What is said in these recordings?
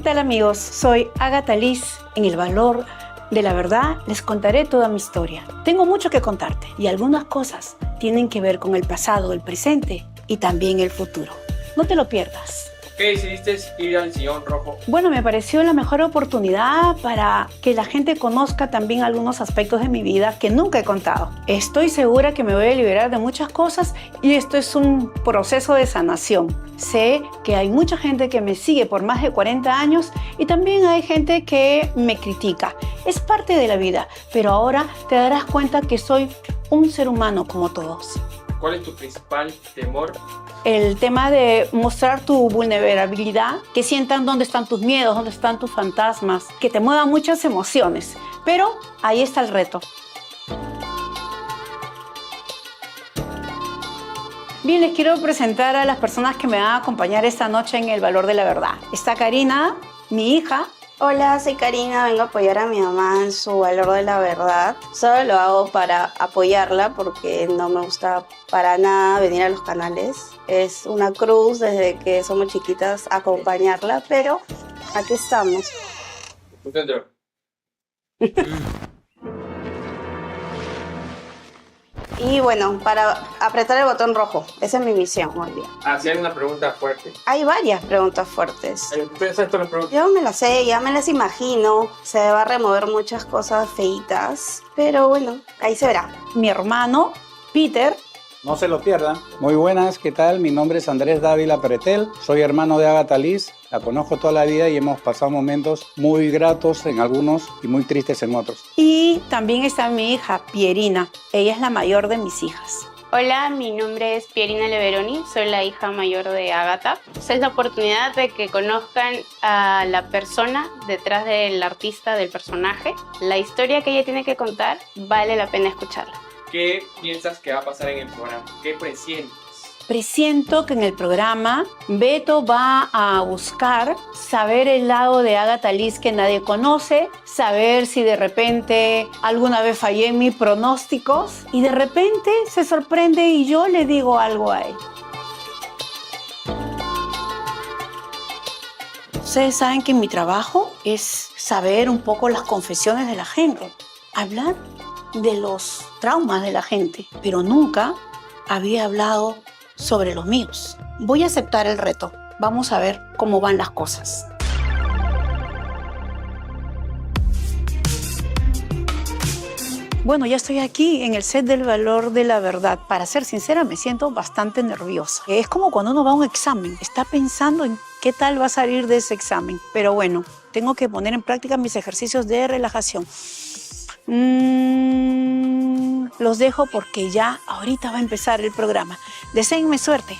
tal, amigos? Soy Agatha Liz. En El Valor de la Verdad les contaré toda mi historia. Tengo mucho que contarte y algunas cosas tienen que ver con el pasado, el presente y también el futuro. No te lo pierdas. ¿Qué decidiste ir al Sillón Rojo? Bueno, me pareció la mejor oportunidad para que la gente conozca también algunos aspectos de mi vida que nunca he contado. Estoy segura que me voy a liberar de muchas cosas y esto es un proceso de sanación. Sé que hay mucha gente que me sigue por más de 40 años y también hay gente que me critica. Es parte de la vida, pero ahora te darás cuenta que soy un ser humano como todos. ¿Cuál es tu principal temor? El tema de mostrar tu vulnerabilidad, que sientan dónde están tus miedos, dónde están tus fantasmas, que te muevan muchas emociones. Pero ahí está el reto. Bien, les quiero presentar a las personas que me van a acompañar esta noche en El Valor de la Verdad. Está Karina, mi hija. Hola, soy Karina, vengo a apoyar a mi mamá en su valor de la verdad. Solo lo hago para apoyarla porque no me gusta para nada venir a los canales. Es una cruz desde que somos chiquitas acompañarla, pero aquí estamos. Entendeu? Y bueno, para apretar el botón rojo, esa es mi misión hoy día. Hacer una pregunta fuerte. Hay varias preguntas fuertes. Empieza esto la pregunta. Yo me las sé, ya me las imagino. Se va a remover muchas cosas feitas, pero bueno, ahí se verá. Mi hermano, Peter. No se lo pierdan. Muy buenas, ¿qué tal? Mi nombre es Andrés Dávila Pretel, soy hermano de Agatha Liz, la conozco toda la vida y hemos pasado momentos muy gratos en algunos y muy tristes en otros. Y también está mi hija, Pierina. Ella es la mayor de mis hijas. Hola, mi nombre es Pierina Leveroni, soy la hija mayor de Agatha. Esta es la oportunidad de que conozcan a la persona detrás del artista, del personaje. La historia que ella tiene que contar vale la pena escucharla. ¿Qué piensas que va a pasar en el programa? ¿Qué presientes? Presiento que en el programa Beto va a buscar saber el lado de Agatha Liz que nadie conoce, saber si de repente alguna vez fallé en mis pronósticos y de repente se sorprende y yo le digo algo a él. Ustedes saben que mi trabajo es saber un poco las confesiones de la gente, hablar de los traumas de la gente, pero nunca había hablado sobre los míos. Voy a aceptar el reto. Vamos a ver cómo van las cosas. Bueno, ya estoy aquí en el set del Valor de la Verdad. Para ser sincera, me siento bastante nerviosa. Es como cuando uno va a un examen. Está pensando en qué tal va a salir de ese examen. Pero bueno, tengo que poner en práctica mis ejercicios de relajación. Los dejo porque ya ahorita va a empezar el programa. Deséenme suerte.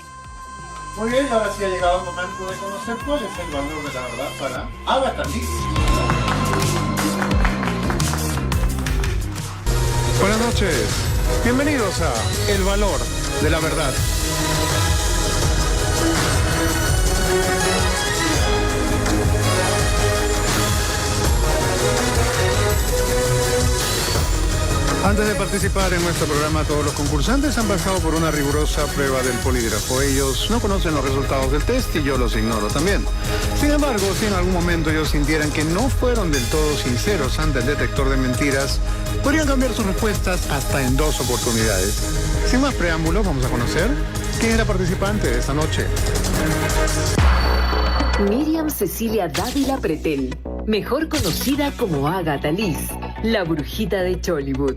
Muy bien, ahora sí ha llegado el momento de conocer cuál es el valor de la verdad para Agatha Liz. Buenas noches, bienvenidos a El Valor de la Verdad. Antes de participar en nuestro programa, todos los concursantes han pasado por una rigurosa prueba del polígrafo. Ellos no conocen los resultados del test y yo los ignoro también. Sin embargo, si en algún momento ellos sintieran que no fueron del todo sinceros ante el detector de mentiras, podrían cambiar sus respuestas hasta en 2 oportunidades. Sin más preámbulos, vamos a conocer quién es la participante de esta noche. Miriam Cecilia Dávila Pretel, mejor conocida como Agatha Liz, la brujita de Chollywood.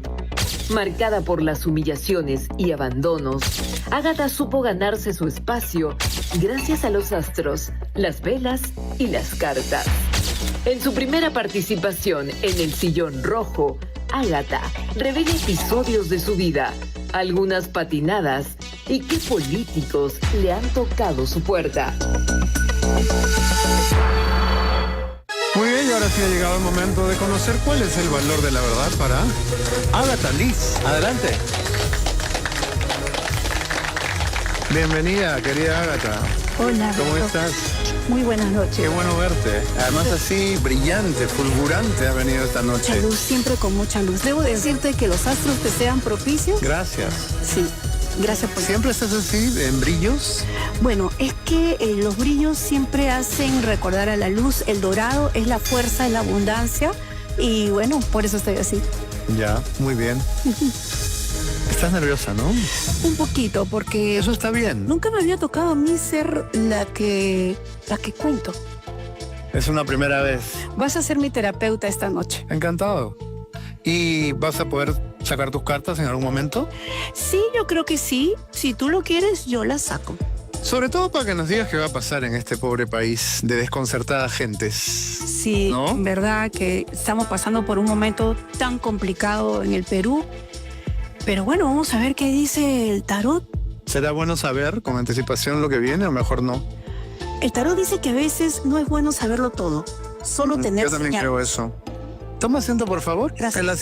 Marcada por las humillaciones y abandonos, Agatha supo ganarse su espacio gracias a los astros, las velas y las cartas. En su primera participación en El Sillón Rojo, Agatha revela episodios de su vida, algunas patinadas y qué políticos le han tocado su puerta. Muy bien, y ahora sí ha llegado el momento de conocer cuál es el valor de la verdad para Agatha Liz. Adelante. Bienvenida, querida Agatha. Hola, ¿Cómo Beto. estás? Muy buenas noches. Qué bueno verte. Además así, brillante, fulgurante ha venido esta noche. Mucha luz, siempre con mucha luz. Debo decirte que los astros te sean propicios. Gracias. Sí. Gracias por... ¿Siempre estás así, en brillos? Bueno, es que los brillos siempre hacen recordar a la luz. El dorado es la fuerza, es la abundancia. Y bueno, por eso estoy así. Ya, muy bien. Estás nerviosa, ¿no? Un poquito, porque... Eso está bien. Nunca me había tocado a mí ser la que cuento. Es una primera vez. Vas a ser mi terapeuta esta noche. Encantado. ¿Y vas a poder sacar tus cartas en algún momento? Sí, yo creo que sí. Si tú lo quieres, yo las saco. Sobre todo para que nos digas qué va a pasar en este pobre país de desconcertadas gentes. Sí, ¿no? en verdad que estamos pasando por un momento tan complicado en el Perú. Pero bueno, vamos a ver qué dice el tarot. ¿Será bueno saber con anticipación lo que viene o mejor no? El tarot dice que a veces no es bueno saberlo todo, solo tener Yo también señal. creo eso. Toma asiento, por favor. Gracias. El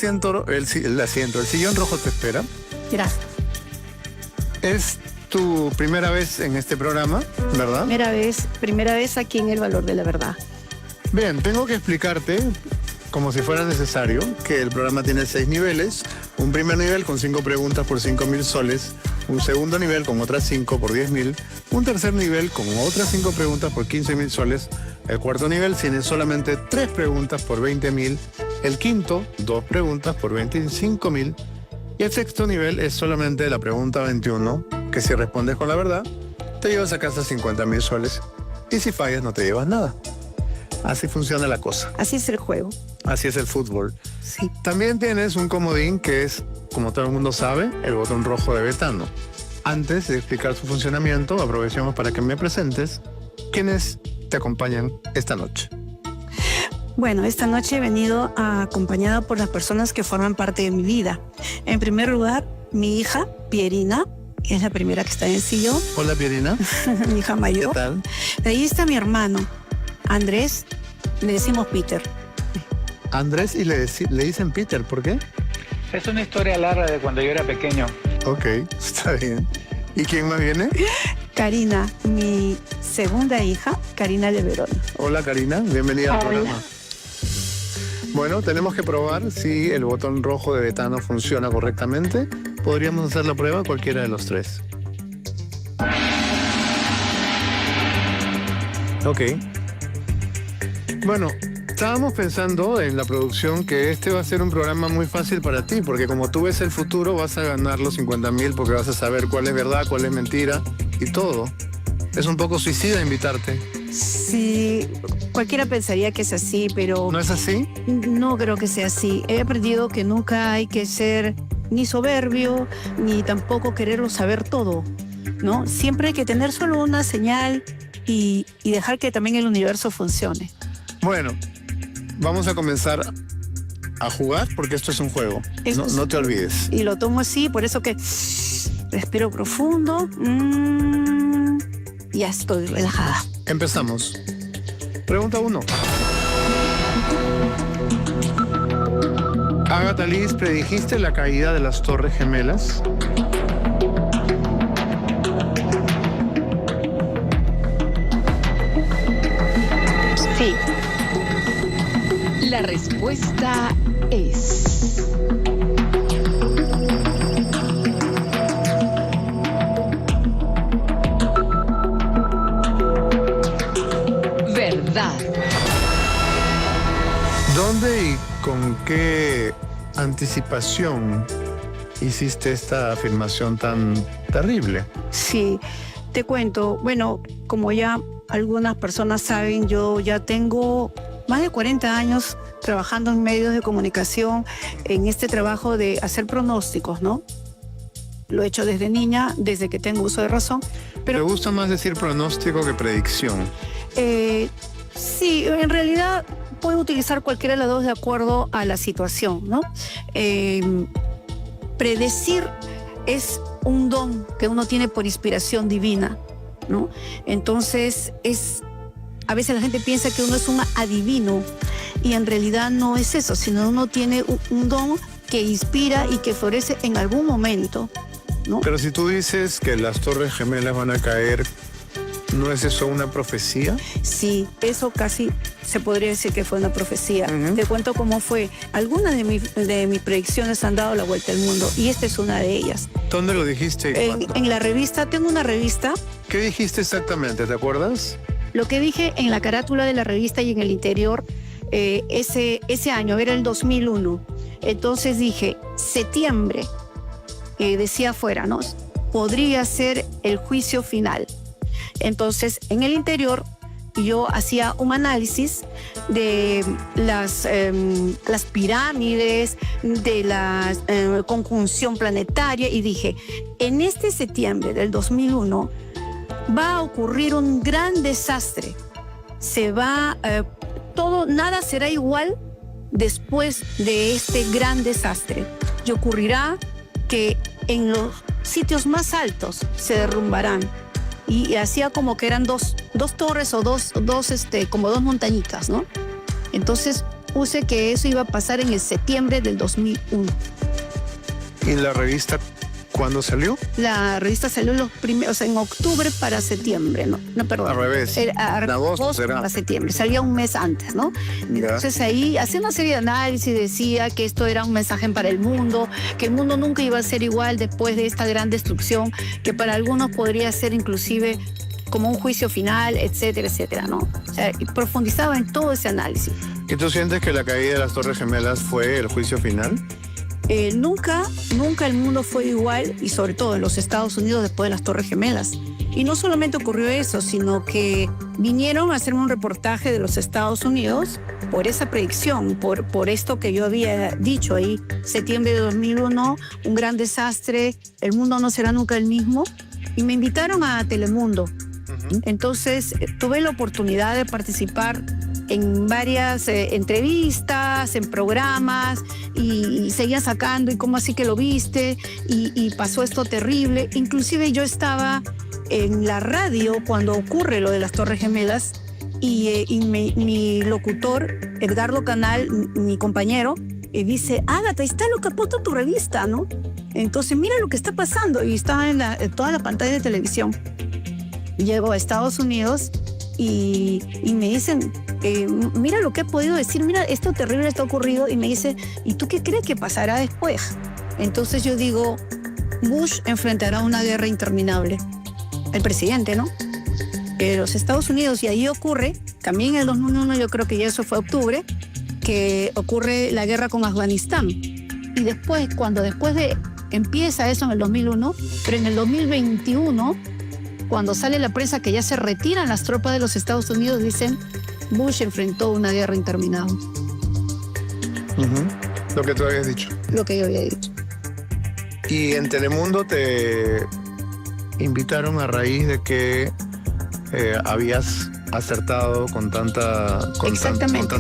sillón rojo te espera. Gracias. Es tu primera vez en este programa, ¿verdad? Primera vez aquí en El Valor de la Verdad. Bien, tengo que explicarte, como si fuera necesario, que el programa tiene 6 niveles. Un primer nivel con 5 preguntas por 5.000 soles. Un segundo nivel con otras 5 por 10.000. Un tercer nivel con otras 5 preguntas por 15.000 soles. El cuarto nivel tiene solamente 3 preguntas por 20.000. El quinto, 2 preguntas por 25.000. Y el sexto nivel es solamente la pregunta 21, que si respondes con la verdad, te llevas a casa 50.000 soles. Y si fallas, no te llevas nada. Así funciona la cosa. Así es el juego. Así es el fútbol. Sí. También tienes un comodín que es, como todo el mundo sabe, el botón rojo de Betano. Antes de explicar su funcionamiento, aprovechemos para que me presentes quiénes te acompañan esta noche. Bueno, esta noche he venido acompañada por las personas que forman parte de mi vida. En primer lugar, mi hija, Pierina, que es la primera que está en el sillón. Hola, Pierina. Mi hija mayor. ¿Qué tal? De ahí está mi hermano, Andrés, le decimos Peter. Andrés y le dicen Peter, ¿por qué? Es una historia larga de cuando yo era pequeño. Ok, está bien. ¿Y quién más viene? Karina, mi segunda hija, Karina Leveroni. Hola, Karina, bienvenida al programa. Bueno, tenemos que probar si el botón rojo de Betano funciona correctamente. Podríamos hacer la prueba cualquiera de los tres. Ok. Bueno, estábamos pensando en la producción que este va a ser un programa muy fácil para ti, porque como tú ves el futuro, vas a ganar los 50.000 porque vas a saber cuál es verdad, cuál es mentira y todo. Es un poco suicida invitarte. Sí, cualquiera pensaría que es así, pero... ¿No es así? No creo que sea así. He aprendido que nunca hay que ser ni soberbio, ni tampoco quererlo saber todo, ¿no? Siempre hay que tener solo una señal y dejar que también el universo funcione. Bueno, vamos a comenzar a jugar porque esto es un juego. No te olvides. Y lo tomo así, por eso que respiro profundo. Ya estoy relajada. Empezamos. Pregunta 1. Agatha Liz, ¿predijiste la caída de las Torres Gemelas? Sí. La respuesta es... verdad. ¿Dónde y con qué anticipación hiciste esta afirmación tan terrible? Sí, te cuento. Bueno, como ya algunas personas saben, yo ya tengo más de 40 años trabajando en medios de comunicación en este trabajo de hacer pronósticos, ¿no? Lo he hecho desde niña, desde que tengo uso de razón. Pero ¿te gusta más decir pronóstico que predicción? Sí, en realidad puedo utilizar cualquiera de las dos de acuerdo a la situación, ¿no? Predecir es un don que uno tiene por inspiración divina, ¿no? Entonces, a veces la gente piensa que uno es un adivino y en realidad no es eso, sino uno tiene un don que inspira y que florece en algún momento, ¿no? Pero si tú dices que las Torres Gemelas van a caer ¿No es eso una profecía? Sí, eso casi se podría decir que fue una profecía. Te cuento cómo fue. Algunas de mis predicciones han dado la vuelta al mundo y esta es una de ellas. ¿Dónde lo dijiste? En la revista, tengo una revista. ¿Qué dijiste exactamente? ¿Te acuerdas? Lo que dije en la carátula de la revista y en el interior, ese año, era el 2001. Entonces dije, septiembre, decía afuera, ¿no? Podría ser el juicio final. Entonces, en el interior, yo hacía un análisis de las pirámides, de la conjunción planetaria y dije, en este septiembre del 2001 va a ocurrir un gran desastre. Nada será igual después de este gran desastre. Y ocurrirá que en los sitios más altos se derrumbarán. Y hacía como que eran dos torres o como dos montañitas, ¿no? Entonces puse que eso iba a pasar en el septiembre del 2001. ¿Y la revista cuándo salió? La revista salió en octubre para septiembre, no, perdón. Al revés. En agosto para septiembre, salía un mes antes, ¿no? Entonces ahí hacía una serie de análisis, decía que esto era un mensaje para el mundo, que el mundo nunca iba a ser igual después de esta gran destrucción, que para algunos podría ser inclusive como un juicio final, etcétera, etcétera, ¿no? O sea, y profundizaba en todo ese análisis. ¿Y tú sientes que la caída de las Torres Gemelas fue el juicio final? Nunca el mundo fue igual, y sobre todo en los Estados Unidos después de las Torres Gemelas. Y no solamente ocurrió eso, sino que vinieron a hacerme un reportaje de los Estados Unidos por esa predicción, por esto que yo había dicho ahí, septiembre de 2001, un gran desastre, el mundo no será nunca el mismo. Y me invitaron a Telemundo. Entonces tuve la oportunidad de participar en varias entrevistas, en programas, y seguía sacando, y cómo así que lo viste, y pasó esto terrible. Inclusive yo estaba en la radio cuando ocurre lo de las Torres Gemelas, y mi locutor, Edgardo Canal, mi compañero, dice, Ágata, está lo que ha puesto tu revista, ¿no? Entonces mira lo que está pasando, y estaba en toda la pantalla de televisión. Llego a Estados Unidos y me dicen, mira lo que he podido decir, mira, esto terrible está ocurrido, y me dice, ¿y tú qué crees que pasará después? Entonces yo digo, Bush enfrentará una guerra interminable. El presidente, ¿no? Los Estados Unidos, y ahí ocurre, también en el 2001, yo creo que ya eso fue octubre, que ocurre la guerra con Afganistán. Y después empieza eso en el 2001, pero en el 2021, cuando sale la prensa que ya se retiran las tropas de los Estados Unidos, dicen, Bush enfrentó una guerra interminable. Lo que tú habías dicho. Lo que yo había dicho. Y en Telemundo te invitaron a raíz de que habías acertado con tanta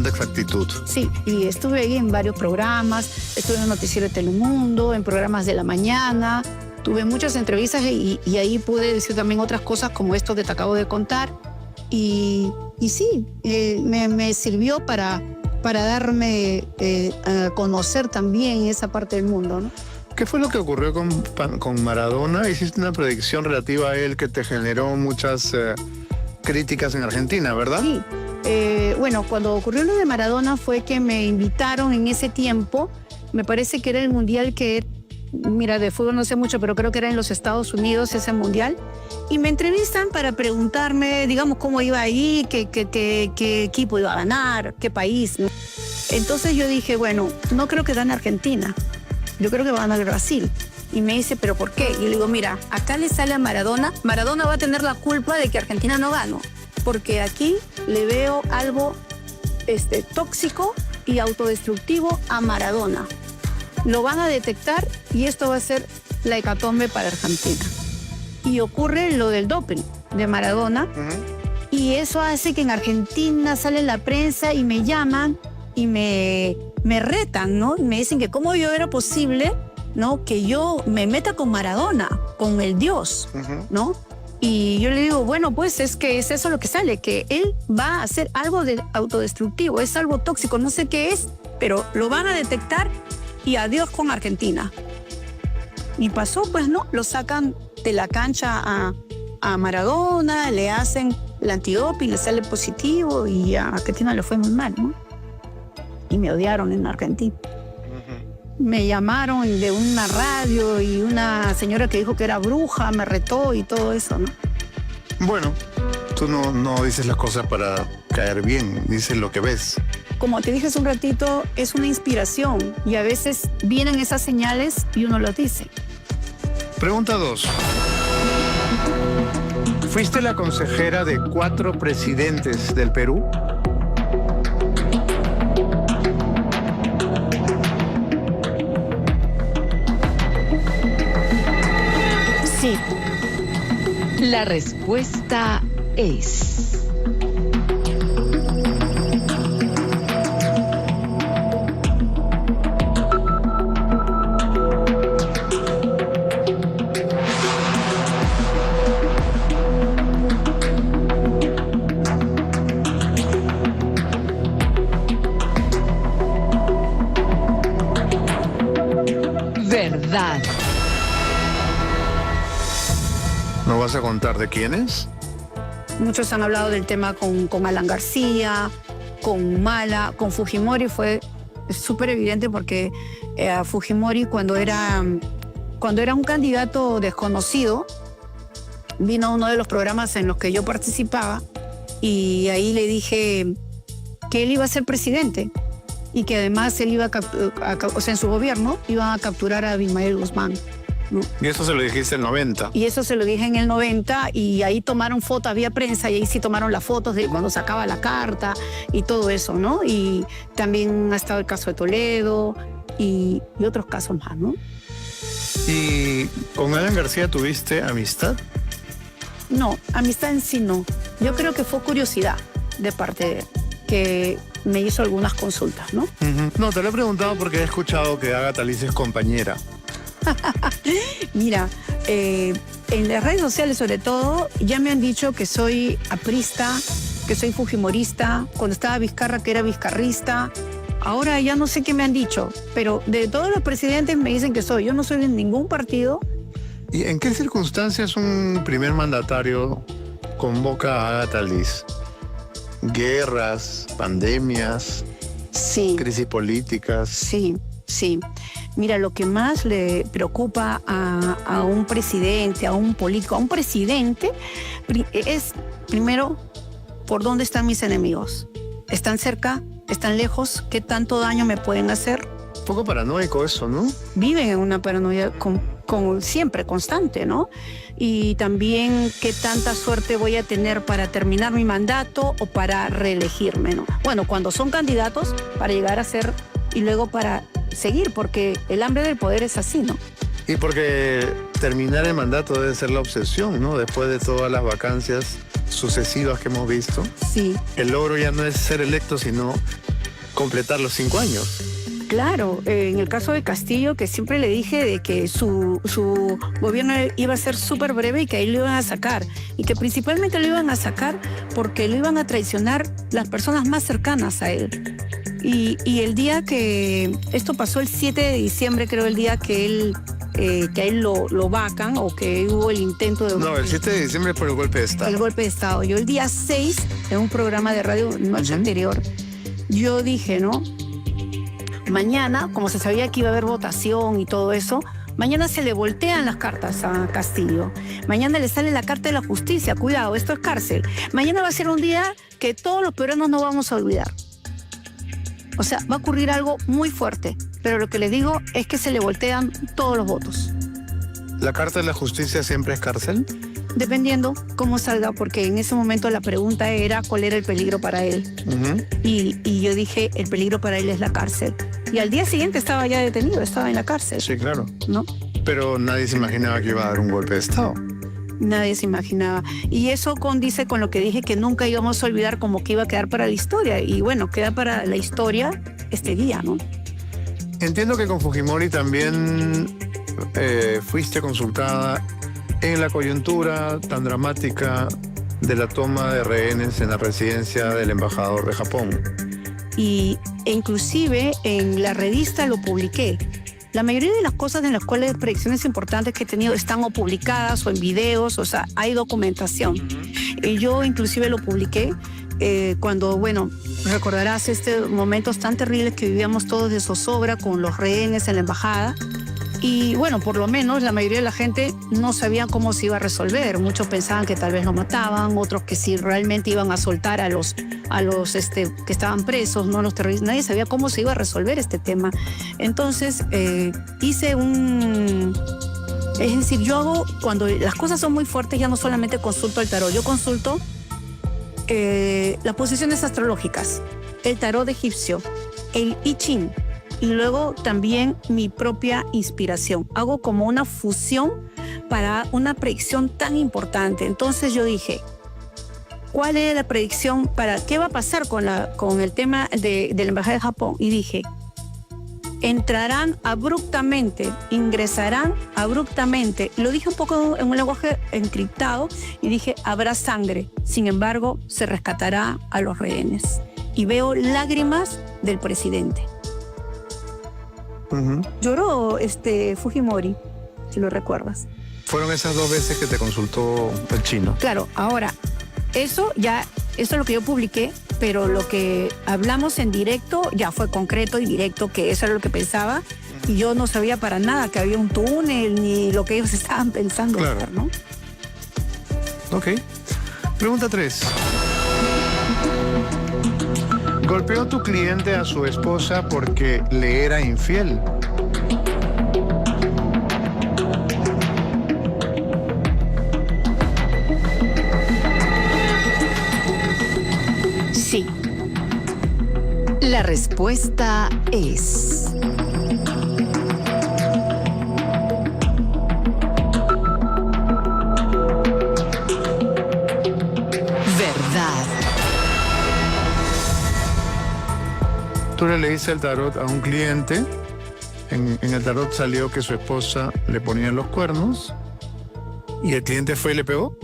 exactitud. Sí, y estuve ahí en varios programas, estuve en el noticiero de Telemundo, en programas de la mañana, tuve muchas entrevistas y ahí pude decir también otras cosas como esto que te acabo de contar. Y sí, me sirvió para darme a conocer también esa parte del mundo, ¿no? ¿Qué fue lo que ocurrió con Maradona? Hiciste una predicción relativa a él que te generó muchas críticas en Argentina, ¿verdad? Sí. Bueno, cuando ocurrió lo de Maradona fue que me invitaron en ese tiempo, me parece que era el mundial que, mira, de fútbol no sé mucho, pero creo que era en los Estados Unidos ese mundial, y me entrevistan para preguntarme, digamos, cómo iba ahí, qué equipo iba a ganar, qué país, ¿no? Entonces yo dije, bueno, no creo que gane Argentina, yo creo que va a ganar Brasil. Y me dice, ¿pero por qué? Y le digo, mira, acá le sale a Maradona va a tener la culpa de que Argentina no ganó, porque aquí le veo algo tóxico y autodestructivo a Maradona. Lo van a detectar y esto va a ser la hecatombe para Argentina. Y ocurre lo del doping de Maradona, y eso hace que en Argentina sale la prensa y me llaman y me retan, ¿no? Y me dicen que cómo yo era posible, ¿no? Que yo me meta con Maradona, con el Dios, ¿no? Y yo le digo, bueno, pues es que es eso lo que sale, que él va a hacer algo de autodestructivo, es algo tóxico, no sé qué es, pero lo van a detectar y adiós con Argentina. Y pasó, pues no, lo sacan de la cancha a Maradona, le hacen el antidoping, le sale positivo y a Argentina le fue muy mal, ¿no? Y me odiaron en Argentina. Me llamaron de una radio y una señora que dijo que era bruja, me retó y todo eso, ¿no? Bueno, tú no dices las cosas para caer bien, dices lo que ves. Como te dije hace un ratito, es una inspiración y a veces vienen esas señales y uno lo dice. Pregunta 2. ¿Fuiste la consejera de 4 presidentes del Perú? Sí. La respuesta es... verdad. ¿No vas a contar de quiénes? Muchos han hablado del tema con Alan García, con Mala, con Fujimori fue súper evidente porque Fujimori cuando era un candidato desconocido, vino a uno de los programas en los que yo participaba y ahí le dije que él iba a ser presidente y que además él iba en su gobierno iban a capturar a Abimael Guzmán, ¿no? Y eso se lo dijiste en el 90. Y eso se lo dije en el 90 y ahí tomaron fotos, había prensa y ahí sí tomaron las fotos de cuando sacaba la carta y todo eso, ¿no? Y también ha estado el caso de Toledo y otros casos más, ¿no? ¿Y con Alan García tuviste amistad? No, amistad en sí no. Yo creo que fue curiosidad de parte de él, que me hizo algunas consultas, ¿no? No, te lo he preguntado porque he escuchado que Agatha Liz es compañera. Mira, en las redes sociales sobre todo ya me han dicho que soy aprista, que soy fujimorista, cuando estaba Vizcarra que era vizcarrista. Ahora ya no sé qué me han dicho, pero de todos los presidentes me dicen que soy. Yo no soy de ningún partido. ¿Y en qué circunstancias un primer mandatario convoca a Agatha Liz? ¿Guerras, pandemias, Sí. crisis políticas? Sí, sí. Mira, lo que más le preocupa a un presidente, a un político, a un presidente, es primero, ¿por dónde están mis enemigos? ¿Están cerca? ¿Están lejos? ¿Qué tanto daño me pueden hacer? Un poco paranoico eso, ¿no? Viven en una paranoia siempre constante, ¿no? Y también qué tanta suerte voy a tener para terminar mi mandato o para reelegirme, ¿no? Bueno, cuando son candidatos, para llegar a ser y luego para seguir, porque el hambre del poder es así, ¿no? Y porque terminar el mandato debe ser la obsesión, ¿no? Después de todas las vacancias sucesivas que hemos visto. Sí. El logro ya no es ser electo, sino completar los 5 años. Claro, en el caso de Castillo, que siempre le dije de que su gobierno iba a ser súper breve y que ahí lo iban a sacar. Y que principalmente lo iban a sacar porque lo iban a traicionar las personas más cercanas a él. Y el día que esto pasó, el 7 de diciembre, creo, el día que a él lo vacan o que hubo el intento de... No, el 7 de diciembre por el golpe de Estado. El golpe de Estado. Yo el día 6, en un programa de radio noche anterior, yo dije, ¿no? Mañana, como se sabía que iba a haber votación y todo eso, mañana se le voltean las cartas a Castillo. Mañana le sale la carta de la justicia. Cuidado, esto es cárcel. Mañana va a ser un día que todos los peruanos no vamos a olvidar. O sea, va a ocurrir algo muy fuerte. Pero lo que le digo es que se le voltean todos los votos. ¿La carta de la justicia siempre es cárcel? Dependiendo cómo salga, porque en ese momento la pregunta era cuál era el peligro para él. Y yo dije, el peligro para él es la cárcel. Y al día siguiente estaba ya detenido, estaba en la cárcel. Sí, claro. ¿No? Pero nadie se imaginaba que iba a dar un golpe de Estado. Nadie se imaginaba. Y eso condice con lo que dije, que nunca íbamos a olvidar, como que iba a quedar para la historia. Y bueno, queda para la historia este día, ¿no? Entiendo que con Fujimori también fuiste consultada en la coyuntura tan dramática de la toma de rehenes en la residencia del embajador de Japón. E inclusive en la revista lo publiqué. La mayoría de las cosas en las cuales predicciones importantes que he tenido están o publicadas o en videos, o sea, hay documentación. Y yo inclusive lo publiqué cuando, bueno, recordarás momentos tan terribles que vivíamos todos de zozobra con los rehenes en la embajada. Y bueno, por lo menos la mayoría de la gente no sabía cómo se iba a resolver. Muchos pensaban que tal vez lo mataban, otros que si realmente iban a soltar a los que estaban presos, no los terroristas. Nadie sabía cómo se iba a resolver este tema. Entonces hice es decir, yo hago, cuando las cosas son muy fuertes, ya no solamente consulto el tarot, yo consulto las posiciones astrológicas, el tarot egipcio, el I Ching, y luego también mi propia inspiración. Hago como una fusión para una predicción tan importante. Entonces yo dije, ¿cuál es la predicción para qué va a pasar con el tema de la Embajada de Japón? Y dije, entrarán abruptamente, ingresarán abruptamente. Lo dije un poco en un lenguaje encriptado y dije, habrá sangre. Sin embargo, se rescatará a los rehenes. Y veo lágrimas del presidente. Lloró Fujimori, si lo recuerdas. Fueron esas 2 veces que te consultó el chino. Claro, ahora, eso es lo que yo publiqué, pero lo que hablamos en directo ya fue concreto y directo, que eso era lo que pensaba, y yo no sabía para nada que había un túnel ni lo que ellos estaban pensando hacer, ¿no? Ok. Pregunta 3. ¿Golpeó tu cliente a su esposa porque le era infiel? Sí. La respuesta es... verdad. Tú le leíste el tarot a un cliente. En el tarot salió que su esposa le ponía los cuernos y el cliente fue y le pegó.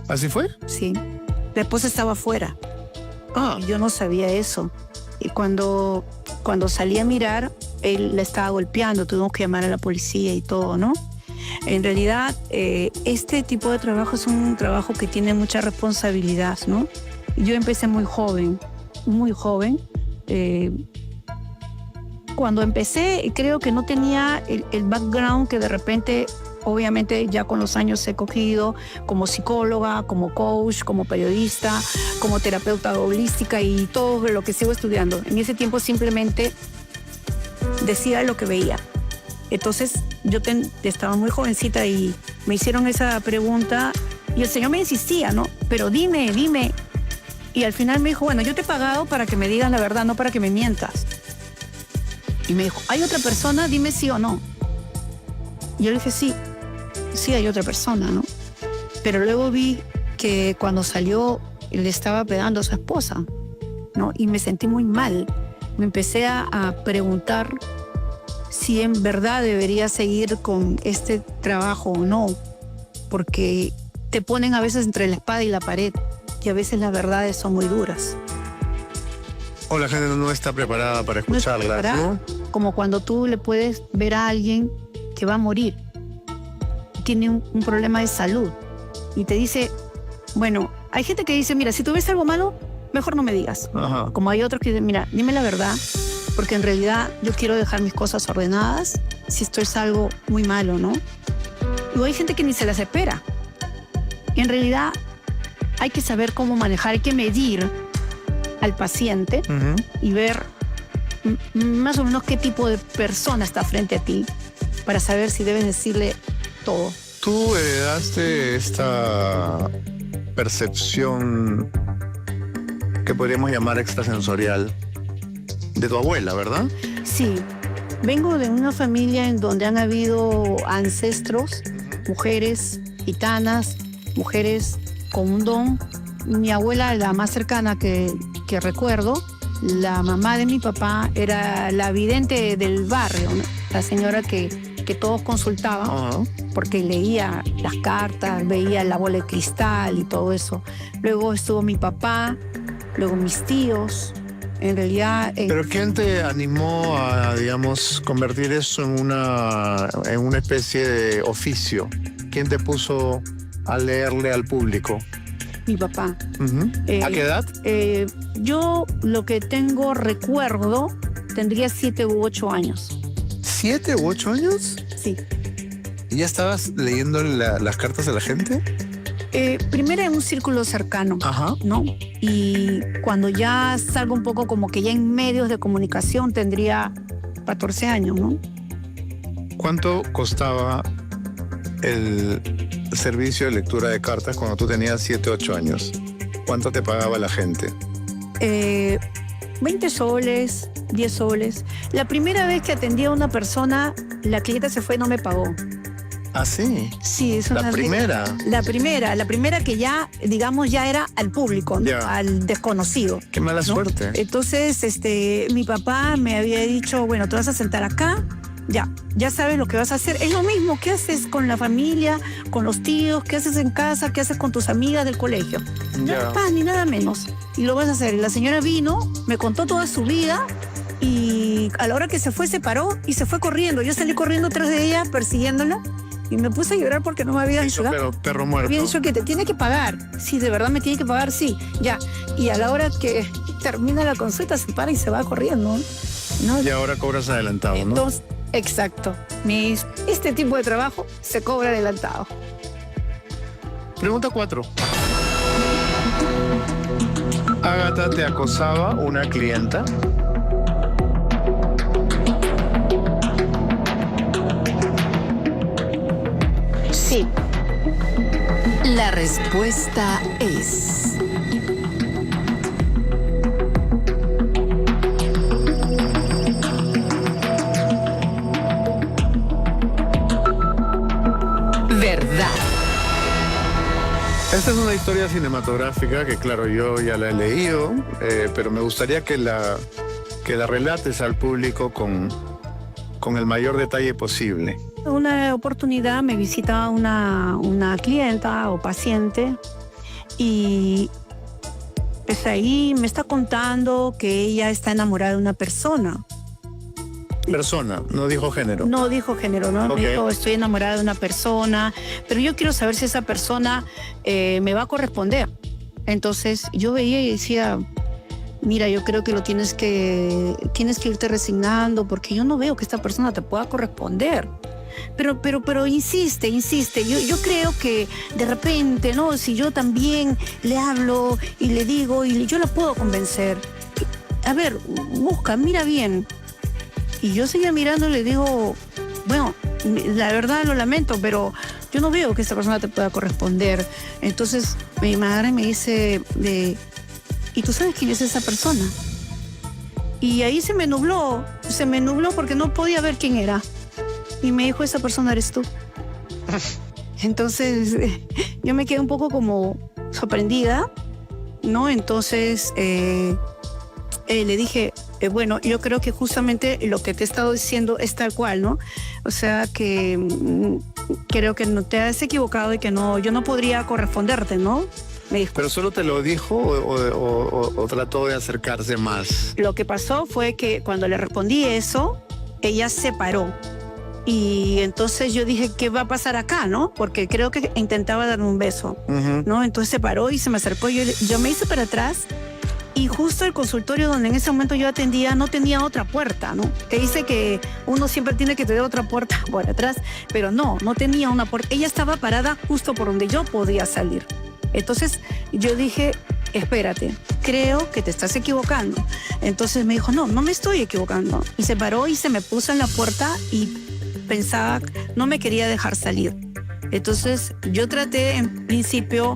¿Así fue? Sí. La esposa estaba afuera. Y yo no sabía eso. Y cuando salí a mirar, él la estaba golpeando. Tuvimos que llamar a la policía y todo, ¿no? En realidad, este tipo de trabajo es un trabajo que tiene mucha responsabilidad, ¿no? Yo empecé muy joven, muy joven. Cuando empecé, creo que no tenía el background que de repente, obviamente, ya con los años he cogido como psicóloga, como coach, como periodista, como terapeuta holística y todo lo que sigo estudiando. En ese tiempo simplemente decía lo que veía. Entonces, yo estaba muy jovencita y me hicieron esa pregunta y el Señor me insistía, ¿no? Pero dime. Y al final me dijo, bueno, yo te he pagado para que me digas la verdad, no para que me mientas. Y me dijo, ¿hay otra persona? Dime sí o no. Y yo le dije, sí hay otra persona, ¿no? Pero luego vi que cuando salió, le estaba pegando a su esposa, ¿no? Y me sentí muy mal. Me empecé a preguntar si en verdad debería seguir con este trabajo o no, porque te ponen a veces entre la espada y la pared, y a veces las verdades son muy duras. O la gente no está preparada para escucharlas, ¿no? Como cuando tú le puedes ver a alguien que va a morir, tiene un problema de salud, y te dice, bueno, hay gente que dice, mira, si tú ves algo malo, mejor no me digas. Ajá. Como hay otros que dicen, mira, dime la verdad, porque en realidad yo quiero dejar mis cosas ordenadas si esto es algo muy malo, ¿no? Luego hay gente que ni se las espera. En realidad hay que saber cómo manejar, hay que medir al paciente y ver más o menos qué tipo de persona está frente a ti para saber si debes decirle todo. Tú heredaste esta percepción que podríamos llamar extrasensorial de tu abuela, ¿verdad? Sí, vengo de una familia en donde han habido ancestros, mujeres gitanas, mujeres con un don. Mi abuela, la más cercana que recuerdo, la mamá de mi papá, era la vidente del barrio, ¿no? La señora que todos consultaban, porque leía las cartas, veía la bola de cristal y todo eso. Luego estuvo mi papá, luego mis tíos, En realidad... ¿Pero quién te animó a, digamos, convertir eso en una especie de oficio? ¿Quién te puso a leerle al público? Mi papá. ¿A qué edad? Yo lo que tengo recuerdo, tendría 7 u 8 años. ¿7 u 8 años? Sí. ¿Y ya estabas leyendo las cartas a la gente? Primero en un círculo cercano, Ajá. ¿no? Y cuando ya salgo un poco como que ya en medios de comunicación tendría 14 años, ¿no? ¿Cuánto costaba el servicio de lectura de cartas cuando tú tenías 7, 8 años? ¿Cuánto te pagaba la gente? 20 soles, 10 soles. La primera vez que atendí a una persona, la clienta se fue y no me pagó. ¿Ah, sí? Sí, es La una primera. La primera que ya, digamos, ya era al público, ¿no? Ya. Al desconocido. Qué mala ¿no? suerte. Entonces, mi papá me había dicho, bueno, te vas a sentar acá, ya sabes lo que vas a hacer. Es lo mismo que haces con la familia, con los tíos, que haces en casa, que haces con tus amigas del colegio. Ya. No más ni nada menos. Y lo vas a hacer. Y la señora vino, me contó toda su vida y a la hora que se fue, se paró y se fue corriendo. Yo salí corriendo tras de ella, persiguiéndola. Y me puse a llorar porque no me había dicho. Pero perro muerto. Había dicho que te tiene que pagar. Sí, de verdad me tiene que pagar, sí. Ya. Y a la hora que termina la consulta se para y se va corriendo. ¿No? Y ahora cobras adelantado, ¿no? Entonces, exacto. Este tipo de trabajo se cobra adelantado. Pregunta 4. Ágata te acosaba una clienta. Sí. La respuesta es... verdad. Esta es una historia cinematográfica que, claro, yo ya la he leído, pero me gustaría que la relates al público con el mayor detalle posible. Una oportunidad me visita una clienta o paciente y pues ahí me está contando que ella está enamorada de una persona. Persona, no dijo género. No dijo género, ¿no? Ok. Me dijo, estoy enamorada de una persona, pero yo quiero saber si esa persona me va a corresponder. Entonces yo veía y decía, mira, yo creo que tienes que irte resignando porque yo no veo que esta persona te pueda corresponder. Pero insiste. Yo creo que de repente, ¿no? Si yo también le hablo y le digo y yo la puedo convencer. A ver, busca, mira bien. Y yo seguía mirando y le digo, bueno, la verdad lo lamento, pero yo no veo que esta persona te pueda corresponder. Entonces mi madre me dice, ¿y tú sabes quién es esa persona? Y ahí se me nubló porque no podía ver quién era. Y me dijo, esa persona eres tú. Entonces yo me quedé un poco como sorprendida, ¿no? Entonces le dije, bueno, yo creo que justamente lo que te he estado diciendo es tal cual, ¿no? O sea que creo que no te has equivocado y que yo no podría corresponderte, ¿no? Me dijo. ¿Pero solo te lo dijo o trató de acercarse más? Lo que pasó fue que cuando le respondí eso, ella se paró. Y entonces yo dije, ¿qué va a pasar acá, no? Porque creo que intentaba darme un beso, ¿no? Entonces se paró y se me acercó. Yo me hice para atrás y justo el consultorio donde en ese momento yo atendía no tenía otra puerta, ¿no? Que dice que uno siempre tiene que tener otra puerta por atrás, pero no tenía una puerta. Ella estaba parada justo por donde yo podía salir. Entonces yo dije, espérate, creo que te estás equivocando. Entonces me dijo, no me estoy equivocando. Y se paró y se me puso en la puerta y pensaba, no me quería dejar salir. Entonces yo traté en principio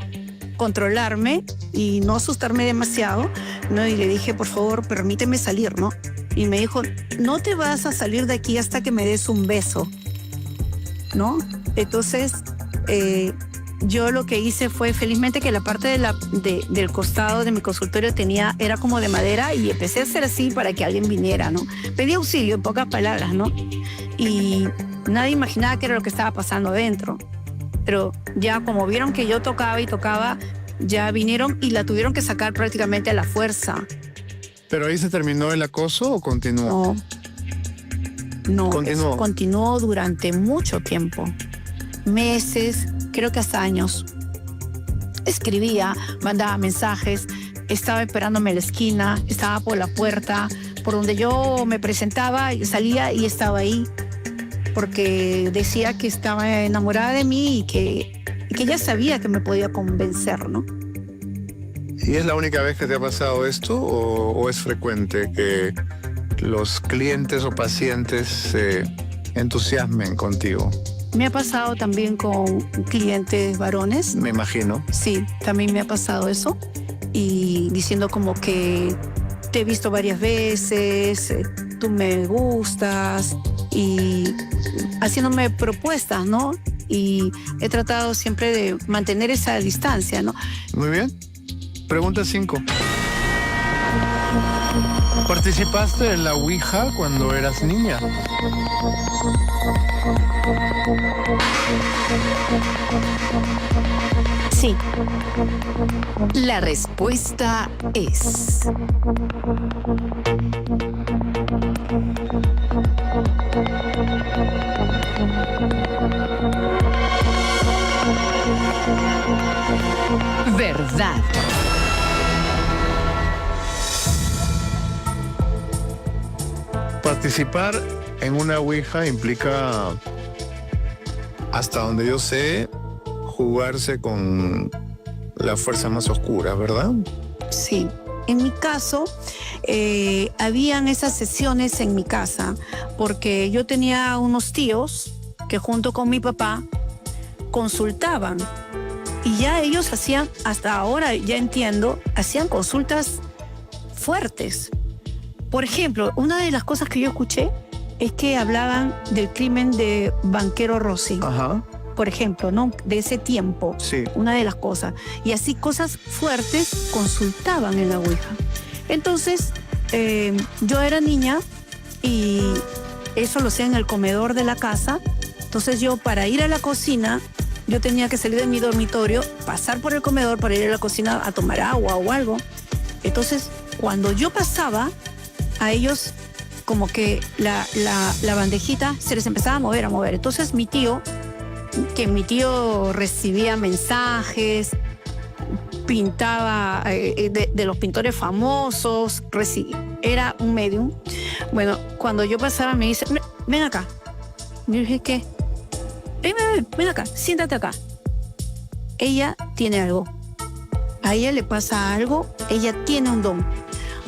controlarme y no asustarme demasiado, ¿no? Y le dije, por favor, permíteme salir, ¿no? Y me dijo, no te vas a salir de aquí hasta que me des un beso, ¿no? Entonces yo lo que hice fue, felizmente que la parte del costado de mi consultorio era como de madera y empecé a hacer así para que alguien viniera, ¿no? Pedí auxilio, en pocas palabras, ¿no? Y nadie imaginaba qué era lo que estaba pasando adentro. Pero ya como vieron que yo tocaba y tocaba, ya vinieron y la tuvieron que sacar prácticamente a la fuerza. ¿Pero ahí se terminó el acoso o continuó? No, Continuó. continuó durante mucho tiempo. Meses, creo que hasta años. Escribía, mandaba mensajes, estaba esperándome en la esquina, estaba por la puerta, por donde yo me presentaba, salía y estaba ahí. Porque decía que estaba enamorada de mí y que ella sabía que me podía convencer, ¿no? ¿Y es la única vez que te ha pasado esto o es frecuente que los clientes o pacientes se entusiasmen contigo? Me ha pasado también con clientes varones. Me imagino. Sí, también me ha pasado eso. Y diciendo como que te he visto varias veces, tú me gustas, y haciéndome propuestas, ¿no? Y he tratado siempre de mantener esa distancia, ¿no? Muy bien. Pregunta 5. ¿Participaste en la Ouija cuando eras niña? Sí. La respuesta es... verdad. Participar en una Ouija implica, hasta donde yo sé, jugarse con la fuerza más oscura, ¿verdad? Sí. En mi caso, habían esas sesiones en mi casa porque yo tenía unos tíos que junto con mi papá consultaban y ya ellos hacían, hasta ahora ya entiendo, hacían consultas fuertes. Por ejemplo, una de las cosas que yo escuché es que hablaban del crimen de Banquero Rossi. Ajá. Por ejemplo, ¿no? De ese tiempo. Sí. Una de las cosas. Y así cosas fuertes consultaban en la Ouija. Entonces, yo era niña y eso lo hacía en el comedor de la casa. Entonces yo, para ir a la cocina, yo tenía que salir de mi dormitorio, pasar por el comedor para ir a la cocina a tomar agua o algo. Entonces, cuando yo pasaba, a ellos como que la bandejita se les empezaba a mover. Entonces mi tío recibía mensajes, pintaba de los pintores famosos, era un medium. Bueno, cuando yo pasaba me dice, ven acá. Yo dije, ¿qué? Ven acá, siéntate acá. Ella tiene algo. A ella le pasa algo, ella tiene un don.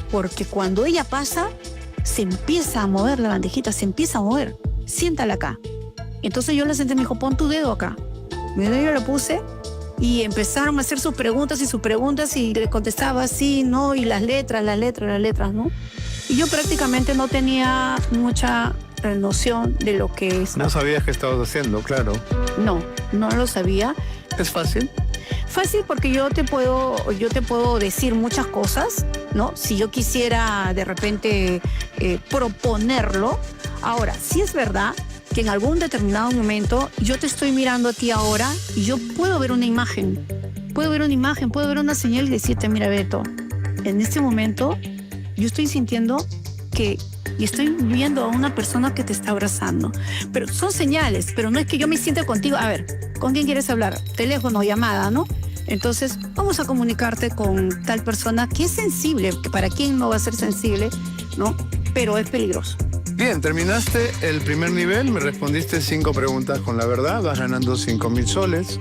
Porque cuando ella pasa, se empieza a mover la bandejita, se empieza a mover. Siéntala acá. Entonces yo la senté y me dijo, pon tu dedo acá. Mi dedo yo lo puse y empezaron a hacer sus preguntas y le contestaba así, ¿no? Y las letras, ¿no? Y yo prácticamente no tenía mucha noción de lo que es. No sabías qué estabas haciendo, claro. No lo sabía. ¿Es fácil? Fácil porque yo te puedo decir muchas cosas, ¿no? Si yo quisiera de repente proponerlo. Ahora, sí es verdad que en algún determinado momento yo te estoy mirando a ti ahora y yo puedo ver una imagen, puedo ver una señal y decirte, mira, Beto, en este momento yo estoy sintiendo y estoy viendo a una persona que te está abrazando. Pero son señales, pero no es que yo me sienta contigo. A ver, ¿con quién quieres hablar? Teléfono, llamada, ¿no? Entonces, vamos a comunicarte con tal persona que es sensible, que para quién no va a ser sensible, ¿no? Pero es peligroso. Bien, terminaste el primer nivel, me respondiste 5 preguntas con la verdad, vas ganando 5,000 soles.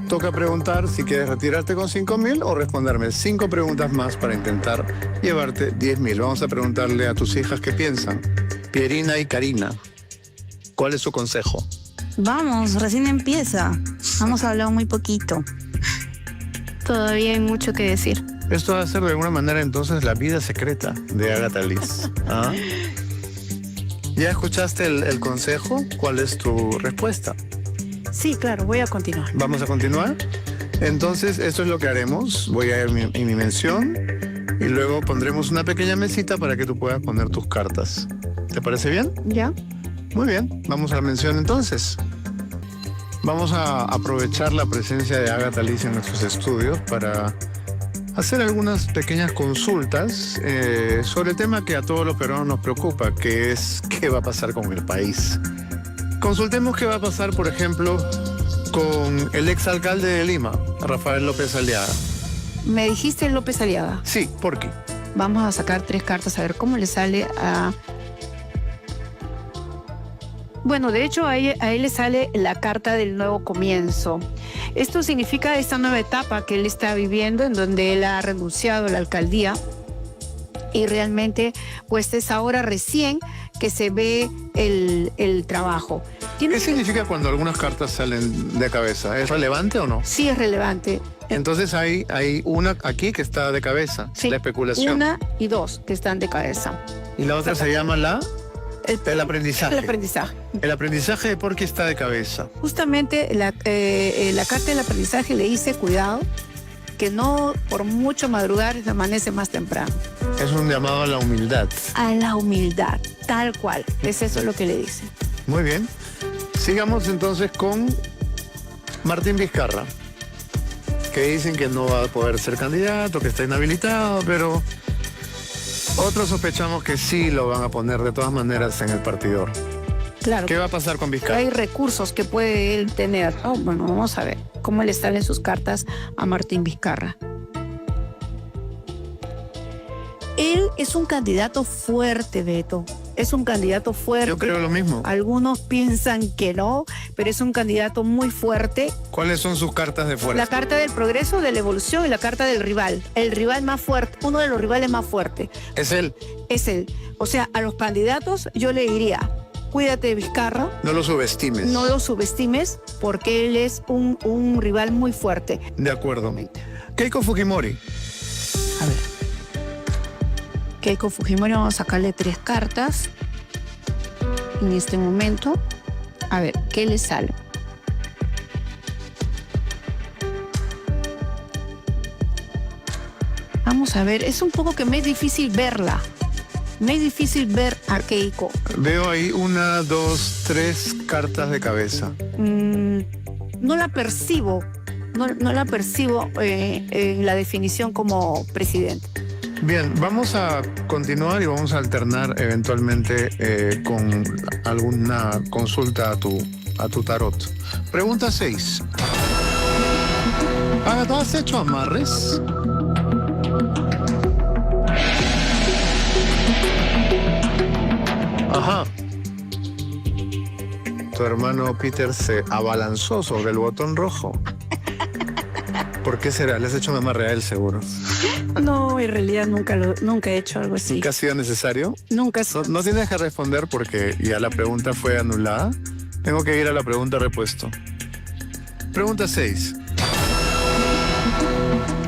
Toca preguntar si quieres retirarte con 5,000 o responderme 5 preguntas más para intentar llevarte 10,000. Vamos a preguntarle a tus hijas qué piensan. Pierina y Karina, ¿cuál es su consejo? Vamos, recién empieza. Hemos hablado muy poquito. Todavía hay mucho que decir. Esto va a ser de alguna manera entonces la vida secreta de Agatha Liz. ¿Ah? ¿Ya escuchaste el consejo? ¿Cuál es tu respuesta? Sí, claro, voy a continuar. ¿Vamos a continuar? Entonces, esto es lo que haremos. Voy a ir en mi mención y luego pondremos una pequeña mesita para que tú puedas poner tus cartas. ¿Te parece bien? ¿Ya? Muy bien, vamos a la mención entonces. Vamos a aprovechar la presencia de Agatha Liz en nuestros estudios para hacer algunas pequeñas consultas sobre el tema que a todos los peruanos nos preocupa, que es qué va a pasar con el país. Consultemos qué va a pasar, por ejemplo, con el exalcalde de Lima, Rafael López Aliaga. ¿Me dijiste López Aliaga? Sí, ¿por qué? Vamos a sacar 3 cartas a ver cómo le sale a... Bueno, de hecho a él le sale la carta del nuevo comienzo. Esto significa esta nueva etapa que él está viviendo, en donde él ha renunciado a la alcaldía y realmente pues es ahora recién que se ve el trabajo. ¿Qué significa cuando algunas cartas salen de cabeza? ¿Es relevante o no? Sí, es relevante. Entonces hay una aquí que está de cabeza, Sí, la especulación. 1 y 2 que están de cabeza. Y la otra se llama el aprendizaje. El aprendizaje. El aprendizaje de por qué está de cabeza. Justamente la carta del aprendizaje le dice cuidado, que no por mucho madrugar se amanece más temprano. Es un llamado a la humildad. A la humildad, tal cual. Es eso lo que le dice. Muy bien. Sigamos entonces con Martín Vizcarra, que dicen que no va a poder ser candidato, que está inhabilitado, pero otros sospechamos que sí lo van a poner de todas maneras en el partidor. Claro. ¿Qué va a pasar con Vizcarra? Hay recursos que puede él tener. Oh, bueno, vamos a ver cómo le salen sus cartas a Martín Vizcarra. Él es un candidato fuerte, Beto. Es un candidato fuerte. Yo creo lo mismo. Algunos piensan que no, pero es un candidato muy fuerte. ¿Cuáles son sus cartas de fuerza? La carta del progreso, de la evolución y la carta del rival. El rival más fuerte, uno de los rivales más fuertes. Es él. Es él. O sea, a los candidatos yo le diría, cuídate de Vizcarra. No lo subestimes. No lo subestimes porque él es un rival muy fuerte. De acuerdo. Keiko Fujimori. A ver. Keiko Fujimori, vamos a sacarle 3 cartas en este momento. A ver, ¿qué le sale? Vamos a ver, es un poco que me es difícil verla. Me es difícil ver a Keiko. Veo ahí 1, 2, 3 cartas de cabeza. No la percibo. No la percibo en la definición como presidente. Bien, vamos a continuar y vamos a alternar eventualmente con alguna consulta a tu tarot. Pregunta 6. Ágata, ¿has hecho amarres? Ajá. Tu hermano Peter se abalanzó sobre el botón rojo. ¿Por qué será? ¿Le has hecho un amarre a él, seguro? No, en realidad nunca he hecho algo así. ¿Nunca ha sido necesario? Nunca. No tienes que responder porque ya la pregunta fue anulada. Tengo que ir a la pregunta repuesto. Pregunta 6.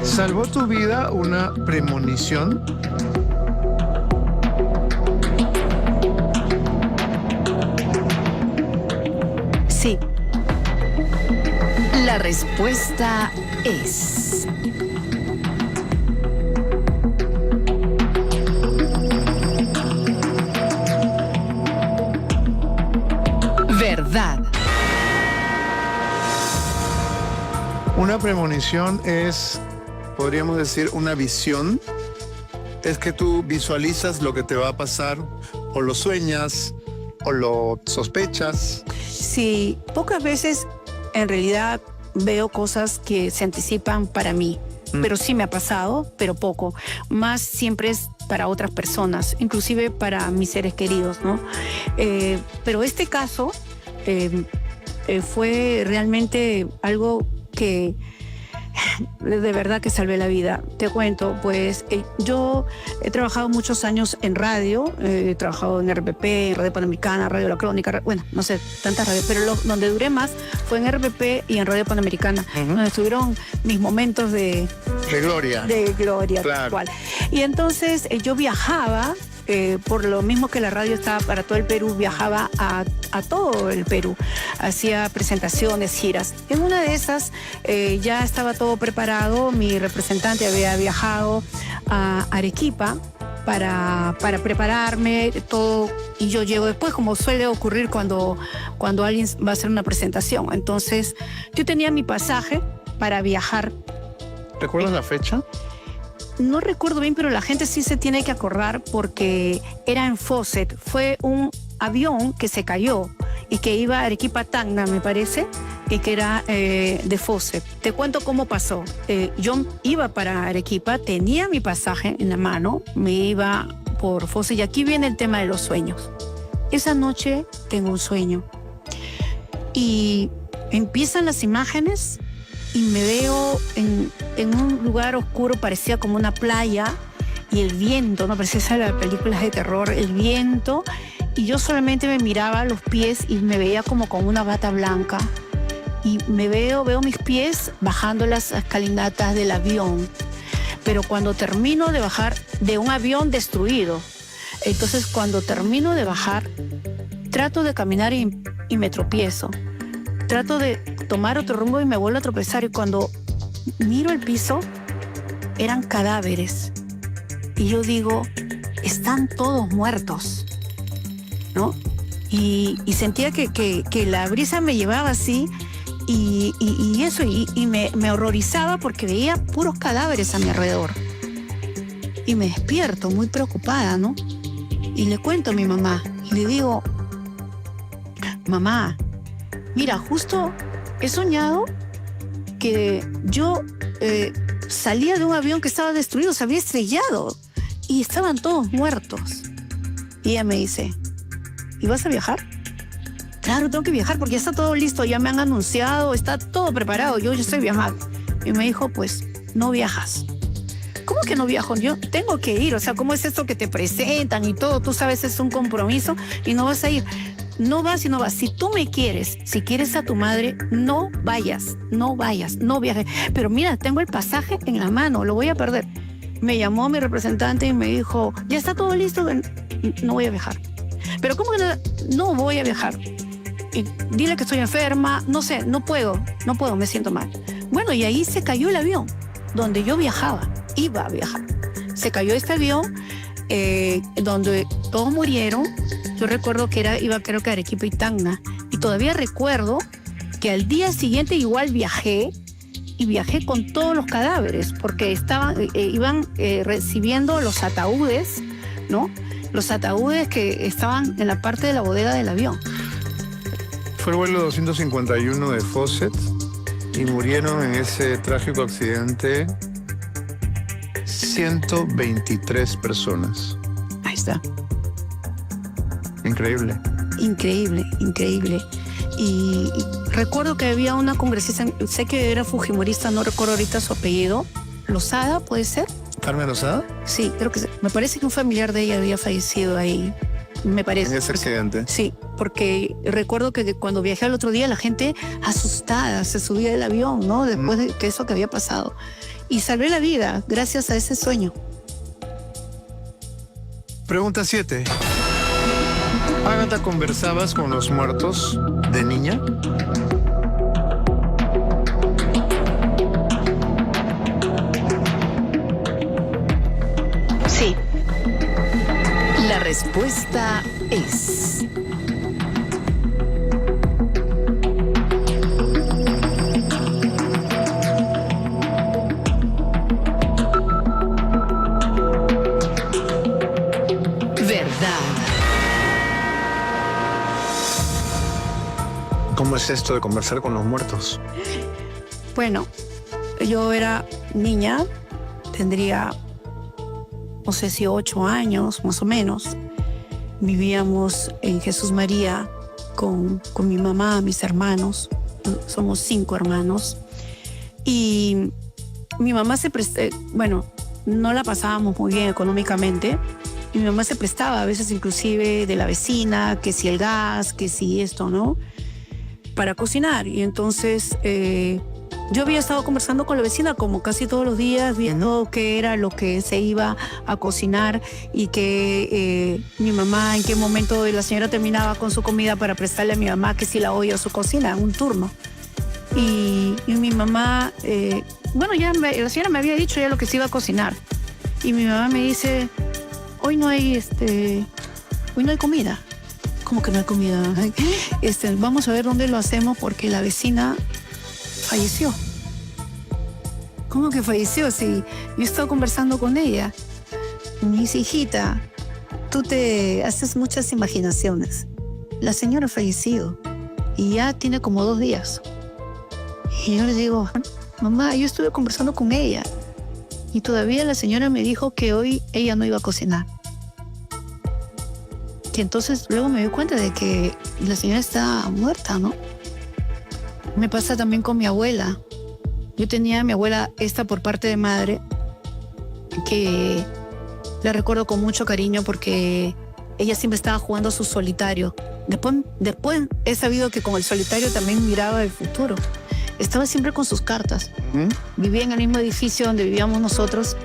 ¿Salvó tu vida una premonición? Sí. La respuesta es... verdad. Una premonición es, podríamos decir, una visión. Es que tú visualizas lo que te va a pasar, o lo sueñas, o lo sospechas. Sí, pocas veces en realidad veo cosas que se anticipan para mí, pero sí me ha pasado, pero poco. Más siempre es para otras personas, inclusive para mis seres queridos, ¿no? Pero este caso fue realmente algo que de verdad que salvé la vida. Te cuento, pues yo he trabajado muchos años en radio, he trabajado en RPP, en Radio Panamericana, Radio La Crónica, bueno, no sé, tantas radios, pero donde duré más fue en RPP y en Radio Panamericana, donde estuvieron mis momentos de gloria. De gloria, claro. Tal cual. Y entonces yo viajaba, por lo mismo que la radio estaba para todo el Perú, viajaba a todo el Perú, hacía presentaciones, giras. En una de esas ya estaba todo preparado, mi representante había viajado a Arequipa para prepararme todo, y yo llego después, como suele ocurrir cuando alguien va a hacer una presentación. Entonces yo tenía mi pasaje para viajar. ¿Recuerdas la fecha? no recuerdo bien, pero la gente sí se tiene que acordar porque era en Fawcett. Fue un avión que se cayó y que iba a Arequipa Tacna, me parece, y que era de Fawcett. Te cuento cómo pasó. Yo iba para Arequipa, tenía mi pasaje en la mano, me iba por Fawcett, y aquí viene el tema de los sueños. Esa noche tengo un sueño y empiezan las imágenes y me veo en un lugar oscuro, parecía como una playa, y el viento, ¿no? Parecía esa de las películas de terror, el viento, y yo solamente me miraba los pies y me veía como con una bata blanca. Y veo mis pies bajando las escalinatas del avión. Pero cuando termino de bajar de un avión destruido, entonces cuando termino de bajar, trato de caminar y me tropiezo. Trato de tomar otro rumbo y me vuelvo a tropezar. Y cuando miro el piso, eran cadáveres. Y yo digo, están todos muertos, ¿no? Y sentía que la brisa me llevaba así. Y eso, y me horrorizaba porque veía puros cadáveres a mi alrededor. Y me despierto muy preocupada, ¿no? Y le cuento a mi mamá. Y le digo, mamá, mira, justo he soñado que yo salía de un avión que estaba destruido, se había estrellado y estaban todos muertos. Y ella me dice, ¿y vas a viajar? Claro, tengo que viajar porque ya está todo listo, ya me han anunciado, está todo preparado, yo ya estoy viajando. Y me dijo, pues, no viajas. ¿Cómo que no viajo? Yo tengo que ir, o sea, ¿cómo es esto que te presentan y todo? Tú sabes, es un compromiso y no vas a ir. No vas y no vas. Si tú me quieres, si quieres a tu madre, no vayas, no viajes. Pero mira, tengo el pasaje en la mano, lo voy a perder. Me llamó mi representante y me dijo, ya está todo listo, no voy a viajar. Pero ¿cómo que no voy a viajar? Y dile que estoy enferma, no sé, no puedo, me siento mal. Bueno, y ahí se cayó el avión donde yo iba a viajar. Se cayó este avión donde todos murieron. Yo recuerdo que iba creo que a Arequipa y Tacna. Y todavía recuerdo que al día siguiente igual viajé con todos los cadáveres porque iban recibiendo los ataúdes, ¿no? Los ataúdes que estaban en la parte de la bodega del avión. Fue el vuelo 251 de Fawcett y murieron en ese trágico accidente 123 personas. Ahí está. Increíble. Increíble. Y recuerdo que había una congresista, sé que era fujimorista, no recuerdo ahorita su apellido. Lozada, ¿puede ser? ¿Carmen Lozada? Sí, creo que sí. Me parece que un familiar de ella había fallecido ahí. Me parece. En ese accidente. Sí, porque recuerdo que cuando viajé al otro día la gente asustada se subía del avión, ¿no? Después de que eso que había pasado. Y salvé la vida gracias a ese sueño. Pregunta 7. Ágata, ¿conversabas con los muertos de niña? Sí. La respuesta es... ¿Cómo es esto de conversar con los muertos? Bueno, yo era niña, tendría, no sé si 8 años, más o menos. Vivíamos en Jesús María con mi mamá, mis hermanos. Somos 5 hermanos. Y mi mamá no la pasábamos muy bien económicamente. Y mi mamá se prestaba a veces inclusive de la vecina, que si el gas, que si esto, ¿no? Para cocinar. Y entonces yo había estado conversando con la vecina como casi todos los días, viendo qué era lo que se iba a cocinar y que mi mamá, en qué momento la señora terminaba con su comida para prestarle a mi mamá que si la olla o su cocina, un turno. Y mi mamá, la señora me había dicho ya lo que se iba a cocinar. Y mi mamá me dice, hoy no hay comida. ¿Cómo que no hay comida? Vamos a ver dónde lo hacemos porque la vecina falleció. ¿cómo que falleció? Si yo estaba conversando con ella. Me dice, hijita, tú te haces muchas imaginaciones. La señora ha fallecido y ya tiene como 2 días. Y yo le digo, mamá, yo estuve conversando con ella y todavía la señora me dijo que hoy ella no iba a cocinar. Que entonces luego me di cuenta de que la señora está muerta, ¿no? Me pasa también con mi abuela. Yo tenía a mi abuela esta por parte de madre, que la recuerdo con mucho cariño porque ella siempre estaba jugando su solitario. Después he sabido que con el solitario también miraba el futuro. Estaba siempre con sus cartas. Vivía en el mismo edificio donde vivíamos nosotros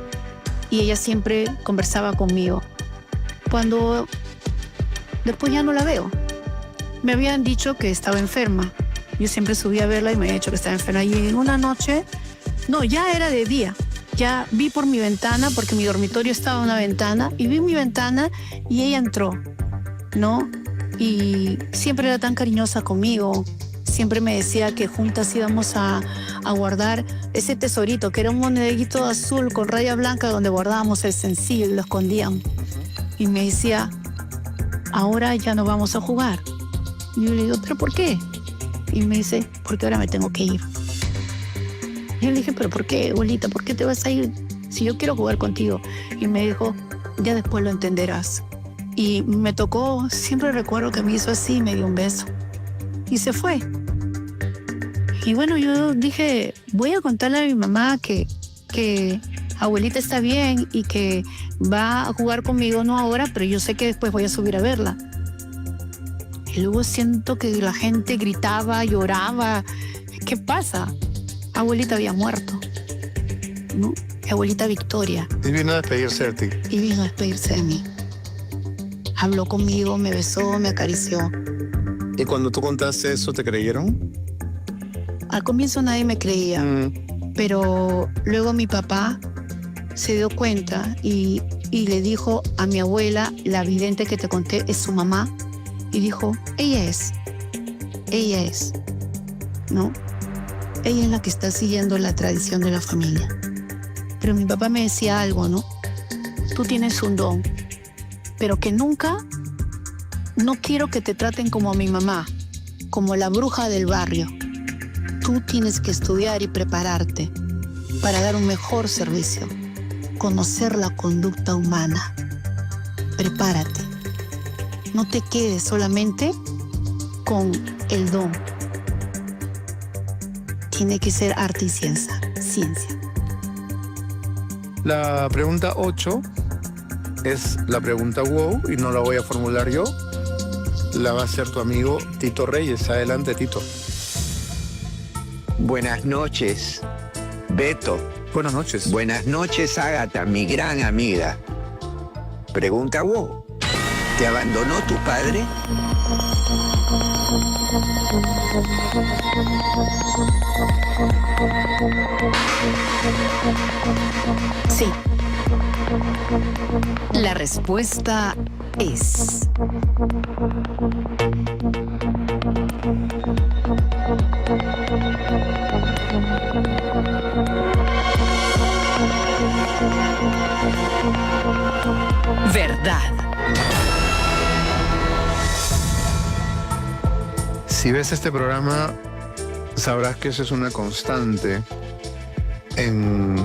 y ella siempre conversaba conmigo. Cuando después ya no la veo. Me habían dicho que estaba enferma. Yo siempre subí a verla y me habían dicho que estaba enferma. Y en una noche, no, ya era de día. Ya vi por mi ventana, porque mi dormitorio estaba en una ventana, y vi mi ventana y ella entró, ¿no? Y siempre era tan cariñosa conmigo. Siempre me decía que juntas íbamos a guardar ese tesorito, que era un monedito azul con raya blanca donde guardábamos el sencillo y lo escondíamos. Y me decía, ahora ya no vamos a jugar. Y yo le digo, ¿pero por qué? Y me dice, porque ahora me tengo que ir. Y yo le dije, ¿pero por qué, abuelita? ¿Por qué te vas a ir si yo quiero jugar contigo? Y me dijo, ya después lo entenderás. Y me tocó, siempre recuerdo que me hizo así, me dio un beso. Y se fue. Y bueno, yo dije, voy a contarle a mi mamá que abuelita está bien y que va a jugar conmigo, no ahora, pero yo sé que después voy a subir a verla. Y luego siento que la gente gritaba, lloraba. ¿Qué pasa? Abuelita había muerto, ¿no? Abuelita Victoria. Y vino a despedirse de ti. Y vino a despedirse de mí. Habló conmigo, me besó, me acarició. ¿Y cuando tú contaste eso, te creyeron? Al comienzo nadie me creía, pero luego mi papá se dio cuenta y le dijo a mi abuela, la vidente que te conté, es su mamá, y dijo, ella es, ¿no? Ella es la que está siguiendo la tradición de la familia. Pero mi papá me decía algo, ¿no? Tú tienes un don, pero que nunca, no quiero que te traten como a mi mamá, como la bruja del barrio. Tú tienes que estudiar y prepararte para dar un mejor servicio, conocer la conducta humana. Prepárate. No te quedes solamente con el don. Tiene que ser arte y ciencia. La pregunta 8 es la pregunta wow y no la voy a formular yo. La va a hacer tu amigo Tito Reyes. Adelante, Tito. Buenas noches, Beto. Buenas noches. Buenas noches, Ágata, mi gran amiga. Pregunta wow. ¿Te abandonó tu padre? Sí. La respuesta es... verdad. Si ves este programa, sabrás que eso es una constante en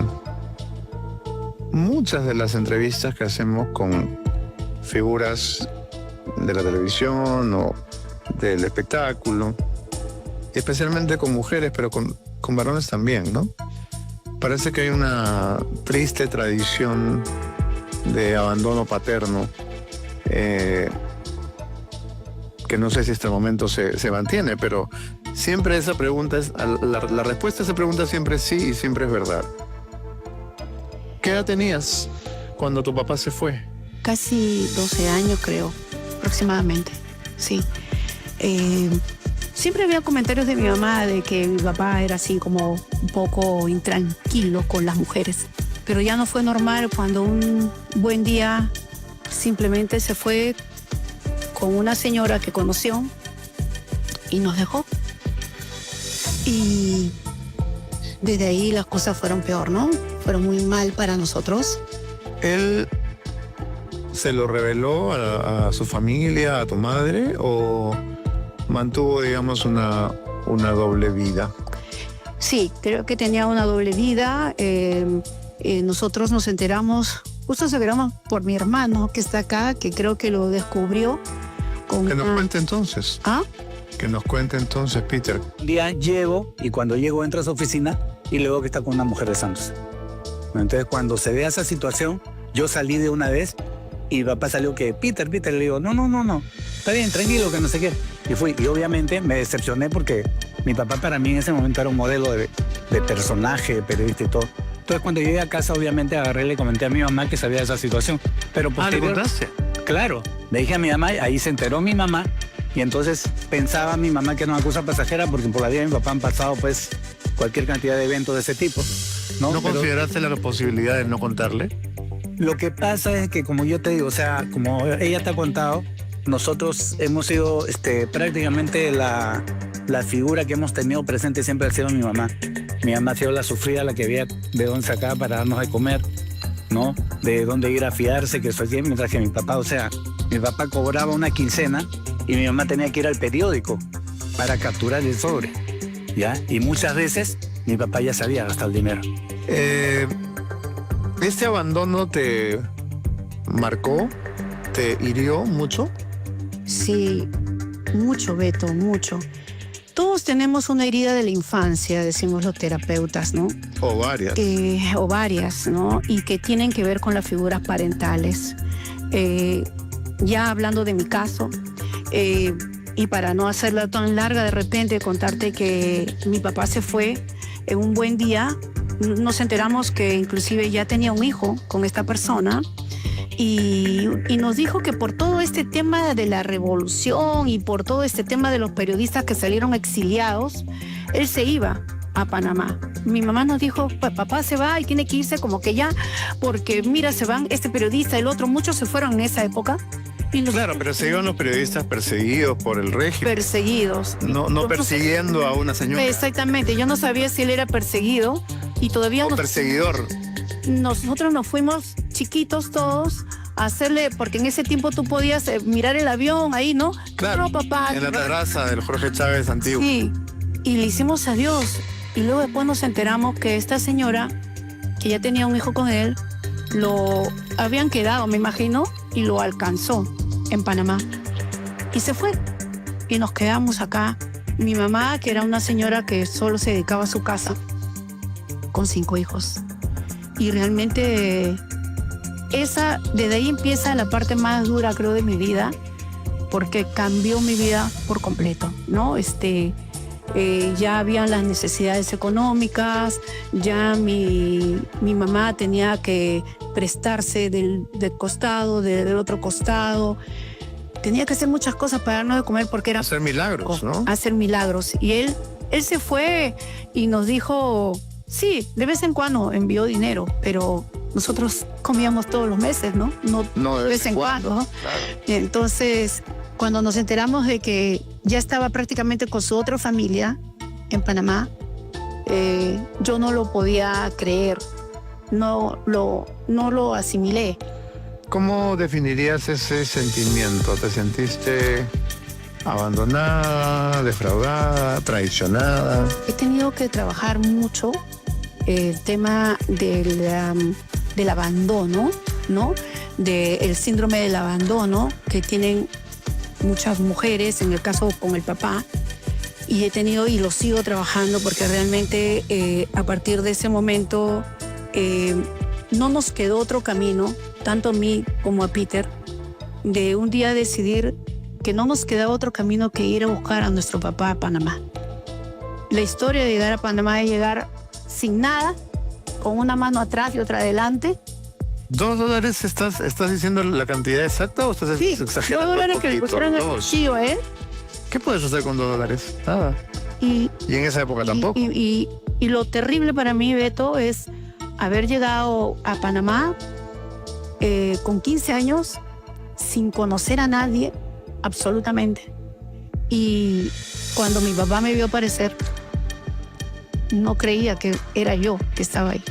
muchas de las entrevistas que hacemos con figuras de la televisión o del espectáculo, especialmente con mujeres, pero con varones también, ¿no? Parece que hay una triste tradición de abandono paterno que no sé si hasta el momento se mantiene, pero siempre esa pregunta es, la respuesta a esa pregunta siempre es sí y siempre es verdad. ¿Qué edad tenías cuando tu papá se fue? Casi 12 años, creo, aproximadamente, sí. Siempre había comentarios de mi mamá de que mi papá era así como un poco intranquilo con las mujeres. Pero ya no fue normal cuando un buen día simplemente se fue con una señora que conoció y nos dejó. Y desde ahí las cosas fueron peor, ¿no? Fueron muy mal para nosotros. ¿Él se lo reveló a su familia, a tu madre, o mantuvo, digamos, una doble vida? Sí, creo que tenía una doble vida. Nosotros nos enteramos por mi hermano que está acá, que creo que lo descubrió. Que nos cuente entonces. ¿Ah? Que nos cuente entonces, Peter. Un día llego y cuando llego entro a su oficina y luego que está con una mujer de Santos. Entonces cuando se ve esa situación, yo salí de una vez y mi papá salió que Peter, le digo, no, está bien, tranquilo, que no sé qué. Y fui, y obviamente me decepcioné porque mi papá para mí en ese momento era un modelo de personaje, de periodista y todo. Entonces cuando llegué a casa obviamente agarré y le comenté a mi mamá que sabía de esa situación. Pero ¿le contaste? Claro, le dije a mi mamá, ahí se enteró mi mamá. Y entonces pensaba mi mamá que era una cosa pasajera porque por la vida de mi papá han pasado pues cualquier cantidad de eventos de ese tipo. ¿No consideraste la posibilidad de no contarle? Lo que pasa es que, como yo te digo, o sea, como ella te ha contado, nosotros hemos sido prácticamente la figura que hemos tenido presente siempre ha sido mi mamá. Mi mamá ha sido la sufrida, la que había de dónde sacar para darnos de comer, ¿no? De dónde ir a fiarse, que eso aquí, mientras que mi papá, o sea, mi papá cobraba una quincena y mi mamá tenía que ir al periódico para capturar el sobre, ¿ya? Y muchas veces mi papá ya se había gastado el dinero. ¿Este abandono te marcó? ¿Te hirió mucho? Sí, mucho, Beto, mucho. Todos tenemos una herida de la infancia, decimos los terapeutas, ¿no? O varias. O varias, ¿no? Y que tienen que ver con las figuras parentales. Ya hablando de mi caso, y para no hacerla tan larga de repente, contarte que mi papá se fue en un buen día. Nos enteramos que inclusive ya tenía un hijo con esta persona y nos dijo que por todo este tema de la revolución y por todo este tema de los periodistas que salieron exiliados, él se iba a Panamá. Mi mamá nos dijo, papá se va y tiene que irse como que ya, porque mira, se van este periodista, el otro, muchos se fueron en esa época. Claro, pero se iban los periodistas perseguidos por el régimen. Perseguidos. No persiguiendo a una señora. Exactamente, yo no sabía si él era perseguido y todavía... perseguidor. Nosotros nos fuimos chiquitos todos a hacerle, porque en ese tiempo tú podías mirar el avión ahí, ¿no? Claro, no, papá, en la terraza del Jorge Chávez antiguo. Sí, y le hicimos adiós. Y luego después nos enteramos que esta señora, que ya tenía un hijo con él, lo habían quedado, me imagino, y lo alcanzó en Panamá. Y se fue. Y nos quedamos acá. Mi mamá, que era una señora que solo se dedicaba a su casa, con 5 hijos. Y realmente desde ahí empieza la parte más dura, creo, de mi vida, porque cambió mi vida por completo, ¿no? Ya habían las necesidades económicas, ya mi mamá tenía que prestarse del costado, del otro costado. Tenía que hacer muchas cosas para darnos de comer porque era... Hacer milagros, ¿no? Hacer milagros. Y él se fue y nos dijo, sí, de vez en cuando envió dinero, pero nosotros comíamos todos los meses, ¿no? No de vez en cuando. ¿No? Claro. Entonces, cuando nos enteramos de que ya estaba prácticamente con su otra familia en Panamá, yo no lo podía creer, no lo asimilé. ¿Cómo definirías ese sentimiento? ¿Te sentiste abandonada, defraudada, traicionada? He tenido que trabajar mucho el tema del abandono, ¿no? Del síndrome del abandono que tienen muchas mujeres, en el caso con el papá, y he tenido y lo sigo trabajando porque realmente a partir de ese momento no nos quedó otro camino, tanto a mí como a Peter, de un día decidir que no nos quedaba otro camino que ir a buscar a nuestro papá a Panamá. La historia de llegar a Panamá es llegar sin nada, con una mano atrás y otra adelante. $2, ¿estás diciendo la cantidad exacta o estás exagerando? $2 que le pusieron el cuchillo, ¿eh? ¿Qué puedes hacer con $2? Nada. Y en esa época tampoco. Y lo terrible para mí, Beto, es haber llegado a Panamá con 15 años, sin conocer a nadie, absolutamente. Y cuando mi papá me vio aparecer, no creía que era yo que estaba ahí.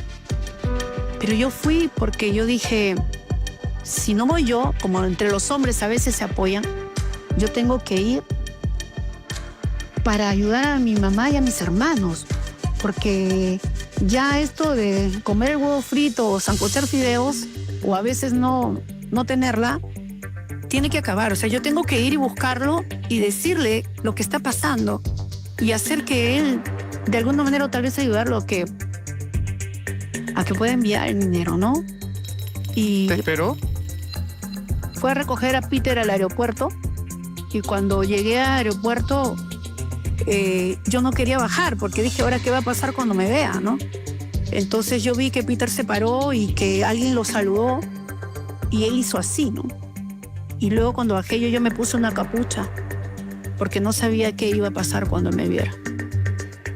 Pero yo fui porque yo dije, si no voy yo, como entre los hombres a veces se apoyan, yo tengo que ir para ayudar a mi mamá y a mis hermanos. Porque ya esto de comer el huevo frito o sancochar fideos, o a veces no tenerla, tiene que acabar. O sea, yo tengo que ir y buscarlo y decirle lo que está pasando y hacer que él, de alguna manera, o tal vez ayudarlo a que pueda enviar el dinero, ¿no? Y ¿Te esperó? fue a recoger a Peter al aeropuerto y cuando llegué al aeropuerto yo no quería bajar porque dije, ¿ahora qué va a pasar cuando me vea, no? Entonces yo vi que Peter se paró y que alguien lo saludó y él hizo así, ¿no? Y luego cuando bajé yo me puse una capucha porque no sabía qué iba a pasar cuando me viera.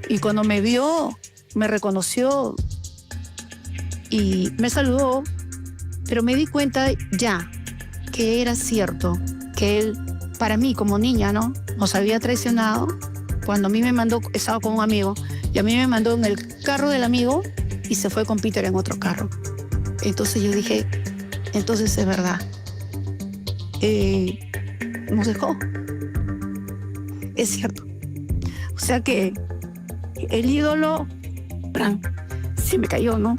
Y cuando me vio, me reconoció y me saludó, pero me di cuenta ya que era cierto que él, para mí como niña, ¿no?, nos había traicionado. Cuando a mí me mandó, estaba con un amigo, y a mí me mandó en el carro del amigo y se fue con Peter en otro carro. Entonces yo dije, entonces es verdad. Nos dejó. Es cierto. O sea que el ídolo, sí me cayó, ¿no?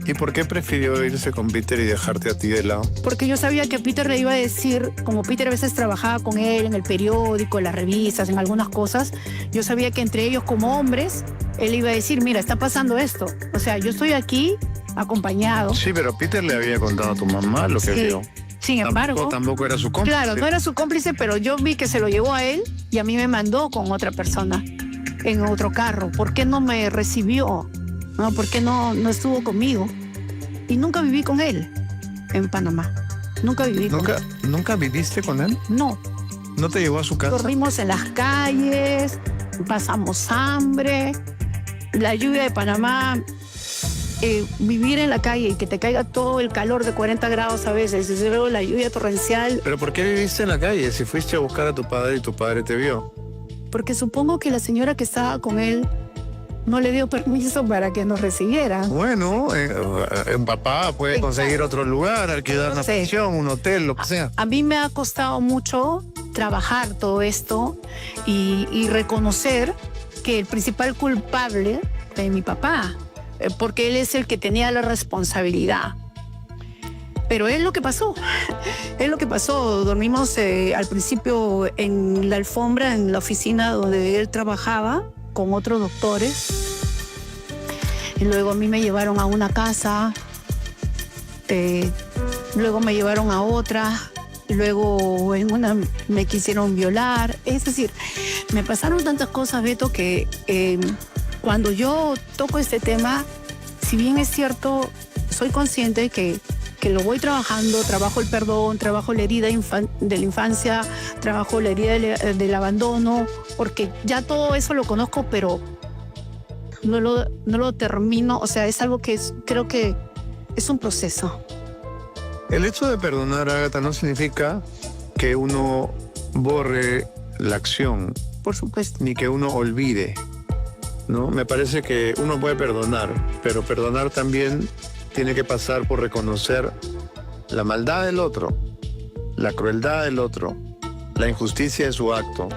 ¿Y por qué prefirió irse con Peter y dejarte a ti de lado? Porque yo sabía que Peter le iba a decir, como Peter a veces trabajaba con él en el periódico, en las revistas, en algunas cosas, yo sabía que entre ellos como hombres, él iba a decir, mira, está pasando esto. O sea, yo estoy aquí acompañado. Sí, pero Peter le había contado a tu mamá lo que vio. Sin embargo, Tampoco era su cómplice. Claro, no era su cómplice, pero yo vi que se lo llevó a él y a mí me mandó con otra persona en otro carro. ¿Por qué no me recibió? ¿No? ¿Por qué no estuvo conmigo? Y nunca viví con él en Panamá. Nunca viví con él. ¿Nunca viviste con él? No. ¿No te llevó a su casa? Dormimos en las calles, pasamos hambre. La lluvia de Panamá, vivir en la calle y que te caiga todo el calor de 40 grados a veces, y luego la lluvia torrencial. ¿Pero por qué viviste en la calle si fuiste a buscar a tu padre y tu padre te vio? Porque supongo que la señora que estaba con él no le dio permiso para que nos recibiera. Bueno, papá puede conseguir otro lugar, alquilar una pensión, un hotel, lo que sea. A mí me ha costado mucho trabajar todo esto y reconocer que el principal culpable de mi papá, porque él es el que tenía la responsabilidad. Pero es lo que pasó. Es lo que pasó. Dormimos al principio en la alfombra, en la oficina donde él trabajaba, con otros doctores. Y luego a mí me llevaron a una casa, luego me llevaron a otra, luego en una me quisieron violar. Es decir, me pasaron tantas cosas, Beto, que cuando yo toco este tema, si bien es cierto, soy consciente que lo voy trabajando, trabajo el perdón, trabajo la herida de la infancia, trabajo la herida del abandono, porque ya todo eso lo conozco, pero no lo termino. O sea, es algo que creo que es un proceso. El hecho de perdonar, Ágata, no significa que uno borre la acción. Por supuesto. Ni que uno olvide, ¿no? Me parece que uno puede perdonar, pero perdonar también tiene que pasar por reconocer la maldad del otro, la crueldad del otro, la injusticia de su acto.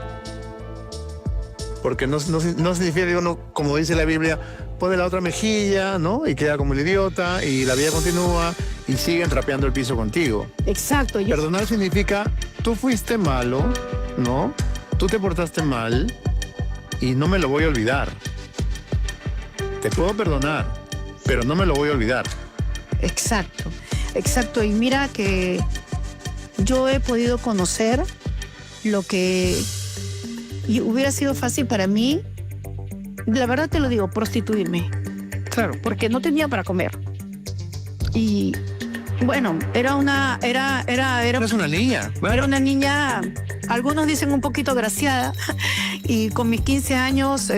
Porque no significa que uno, como dice la Biblia, pone la otra mejilla, ¿no? Y queda como el idiota y la vida continúa y siguen trapeando el piso contigo. Exacto. Perdonar significa, tú fuiste malo, ¿no? Tú te portaste mal y no me lo voy a olvidar. Te puedo perdonar, pero no me lo voy a olvidar. Exacto, exacto. Y mira que yo he podido conocer lo que hubiera sido fácil para mí, la verdad te lo digo, prostituirme. Claro. Porque no tenía para comer. Y bueno, era una niña. Bueno. Era una niña, algunos dicen un poquito agraciada, y con mis 15 años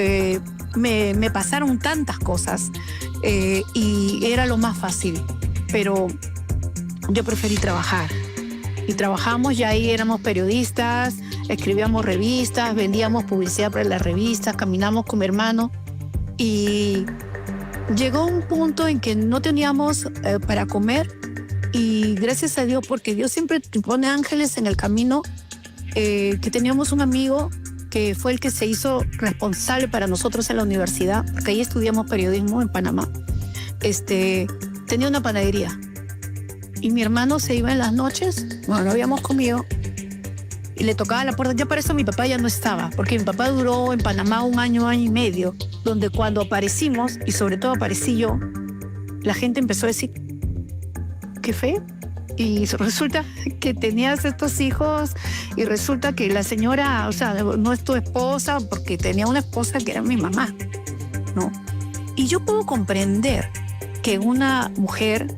me pasaron tantas cosas. Y era lo más fácil, pero yo preferí trabajar. Y trabajamos, ya ahí éramos periodistas, escribíamos revistas, vendíamos publicidad para las revistas, caminamos con mi hermano. Y llegó un punto en que no teníamos para comer y gracias a Dios, porque Dios siempre te pone ángeles en el camino, que teníamos un amigo que fue el que se hizo responsable para nosotros en la universidad, porque ahí estudiamos periodismo en Panamá. Tenía una panadería y mi hermano se iba en las noches, bueno, no habíamos comido, y le tocaba la puerta. Ya para eso mi papá ya no estaba, porque mi papá duró en Panamá un año y medio, donde cuando aparecimos, y sobre todo aparecí yo, la gente empezó a decir, qué feo. Y resulta que tenías estos hijos y resulta que la señora, o sea, no es tu esposa, porque tenía una esposa que era mi mamá, ¿no? Y yo puedo comprender que una mujer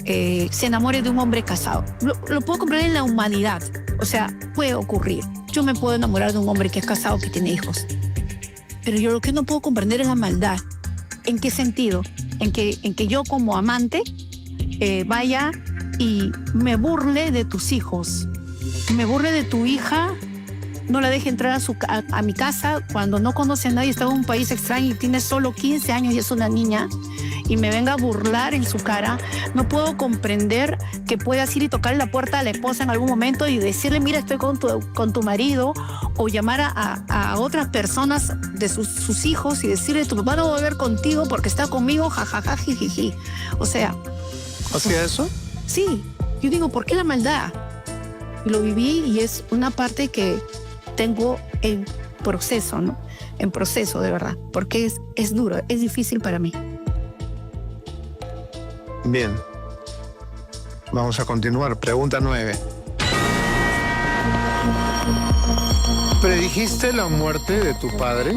se enamore de un hombre casado. Lo puedo comprender en la humanidad. O sea, puede ocurrir. Yo me puedo enamorar de un hombre que es casado, que tiene hijos. Pero yo lo que no puedo comprender es la maldad. ¿En qué sentido? En que yo como amante vaya y me burle de tus hijos. Me burle de tu hija, no la deje entrar a mi casa cuando no conoce a nadie, está en un país extraño y tiene solo 15 años y es una niña, y me venga a burlar en su cara. No puedo comprender que puedas ir y tocarle la puerta a la esposa en algún momento y decirle, mira, estoy con tu marido, o llamar a otras personas de sus hijos y decirle, tu papá no va a volver contigo porque está conmigo, jajaja, jijiji. O sea... ¿Hacía eso? Sí. Yo digo, ¿por qué la maldad? Lo viví y es una parte que tengo en proceso, ¿no? En proceso, de verdad. Porque es duro, es difícil para mí. Bien. Vamos a continuar. Pregunta 9. ¿Predijiste la muerte de tu padre?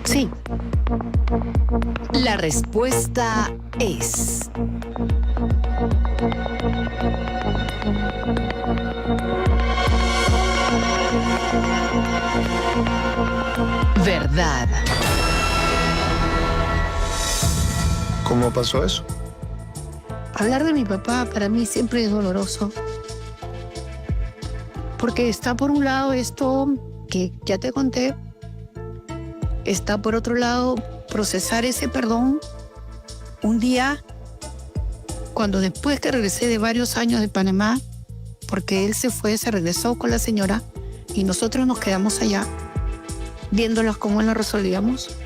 Sí. La respuesta es... verdad. ¿Cómo pasó eso? Hablar de mi papá para mí siempre es doloroso. Porque está por un lado esto que ya te conté, está por otro lado procesar ese perdón. Un día, cuando después que regresé de varios años de Panamá, porque él se regresó con la señora y nosotros nos quedamos allá viéndolas cómo lo resolvíamos.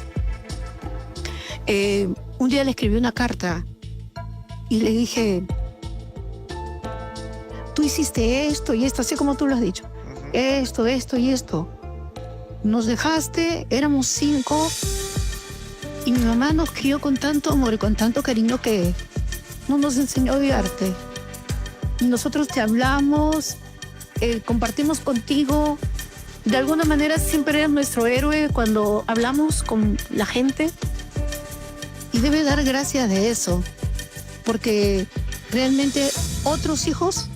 Un día le escribí una carta y le dije, tú hiciste esto y esto, así como tú lo has dicho. Esto y esto. Nos dejaste, éramos 5 y mi mamá nos crió con tanto amor y con tanto cariño que no nos enseñó a odiarte. Y nosotros te hablamos, compartimos contigo. De alguna manera siempre eres nuestro héroe cuando hablamos con la gente. Y debe dar gracias de eso, porque realmente otros hijos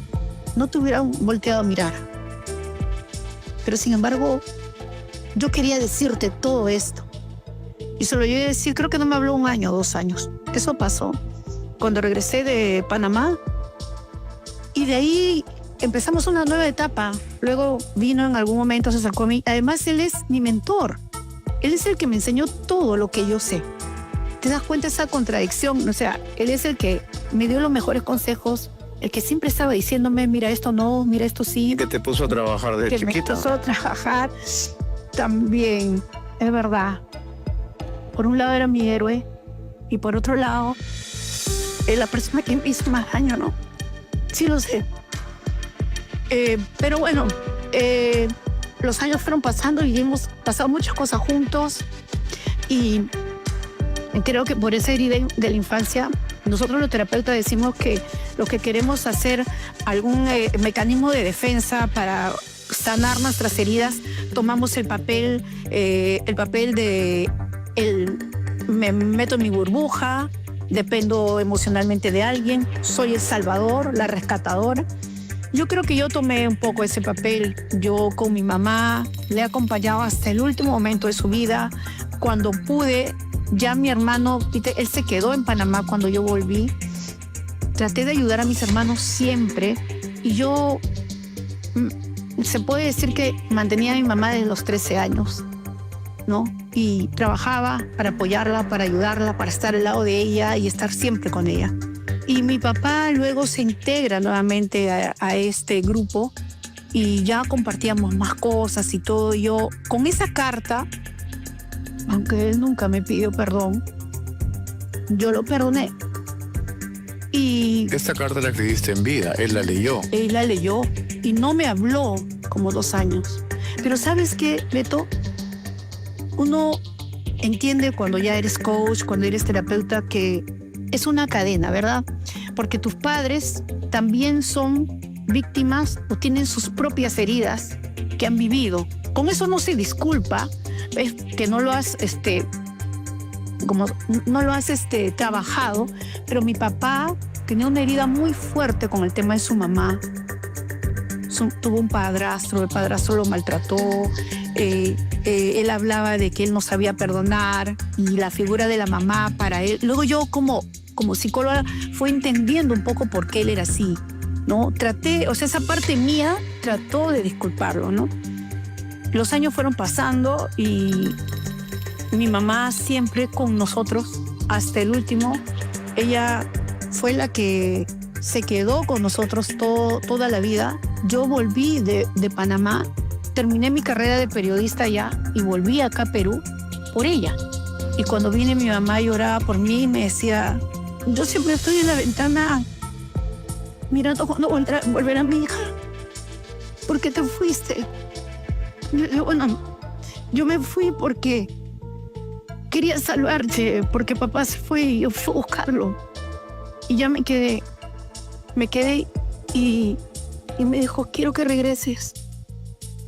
no te hubieran volteado a mirar. Pero sin embargo, yo quería decirte todo esto. Y se lo llegué a decir, creo que no me habló 1 año, 2 años. Eso pasó cuando regresé de Panamá. Y de ahí empezamos una nueva etapa. Luego vino en algún momento, se acercó a mí. Además, él es mi mentor. Él es el que me enseñó todo lo que yo sé. ¿Te das cuenta de esa contradicción? O sea, él es el que me dio los mejores consejos, el que siempre estaba diciéndome, mira esto no, mira esto sí. Que te puso a trabajar de chiquita. Que me puso a trabajar también, es verdad. Por un lado era mi héroe y por otro lado es la persona que me hizo más daño, ¿no? Sí lo sé. Pero bueno, los años fueron pasando y hemos pasado muchas cosas juntos y creo que por esa herida de la infancia, nosotros los terapeutas decimos que lo que queremos hacer algún mecanismo de defensa para sanar nuestras heridas, tomamos el papel de me meto en mi burbuja, dependo emocionalmente de alguien, soy el salvador, la rescatadora. Yo creo que yo tomé un poco ese papel. Yo con mi mamá le he acompañado hasta el último momento de su vida. Cuando pude, ya mi hermano, él se quedó en Panamá cuando yo volví. Traté de ayudar a mis hermanos siempre Y yo, se puede decir que mantenía a mi mamá desde los 13 años, ¿no? Y trabajaba para apoyarla, para ayudarla, para estar al lado de ella y estar siempre con ella. Y mi papá luego se integra nuevamente a este grupo y ya compartíamos más cosas y todo. Yo, con esa carta, aunque él nunca me pidió perdón, yo lo perdoné. Y Esta carta la escribiste en vida, él la leyó. él la leyó y no me habló como 2 años. Pero ¿sabes qué, Beto? Uno entiende cuando ya eres coach, cuando eres terapeuta, que es una cadena, ¿verdad? Porque tus padres también son víctimas o tienen sus propias heridas que han vivido. Con eso no se disculpa, es que no lo has, trabajado, pero mi papá tenía una herida muy fuerte con el tema de su mamá. Tuvo un padrastro, el padrastro lo maltrató, él hablaba de que él no sabía perdonar y la figura de la mamá para él. Luego yo como psicóloga fue entendiendo un poco por qué él era así, ¿no? Esa parte mía trató de disculparlo, ¿no? Los años fueron pasando y mi mamá siempre con nosotros hasta el último. Ella fue la que se quedó con nosotros toda la vida. Yo volví de Panamá, terminé mi carrera de periodista allá y volví acá a Perú por ella. Y cuando vine mi mamá lloraba por mí y me decía, yo siempre estoy en la ventana mirando cuando volverá mi hija. ¿Por qué te fuiste? Bueno, yo me fui porque quería salvarte, porque papá se fue y yo fui a buscarlo. Y ya me quedé y me dijo, quiero que regreses.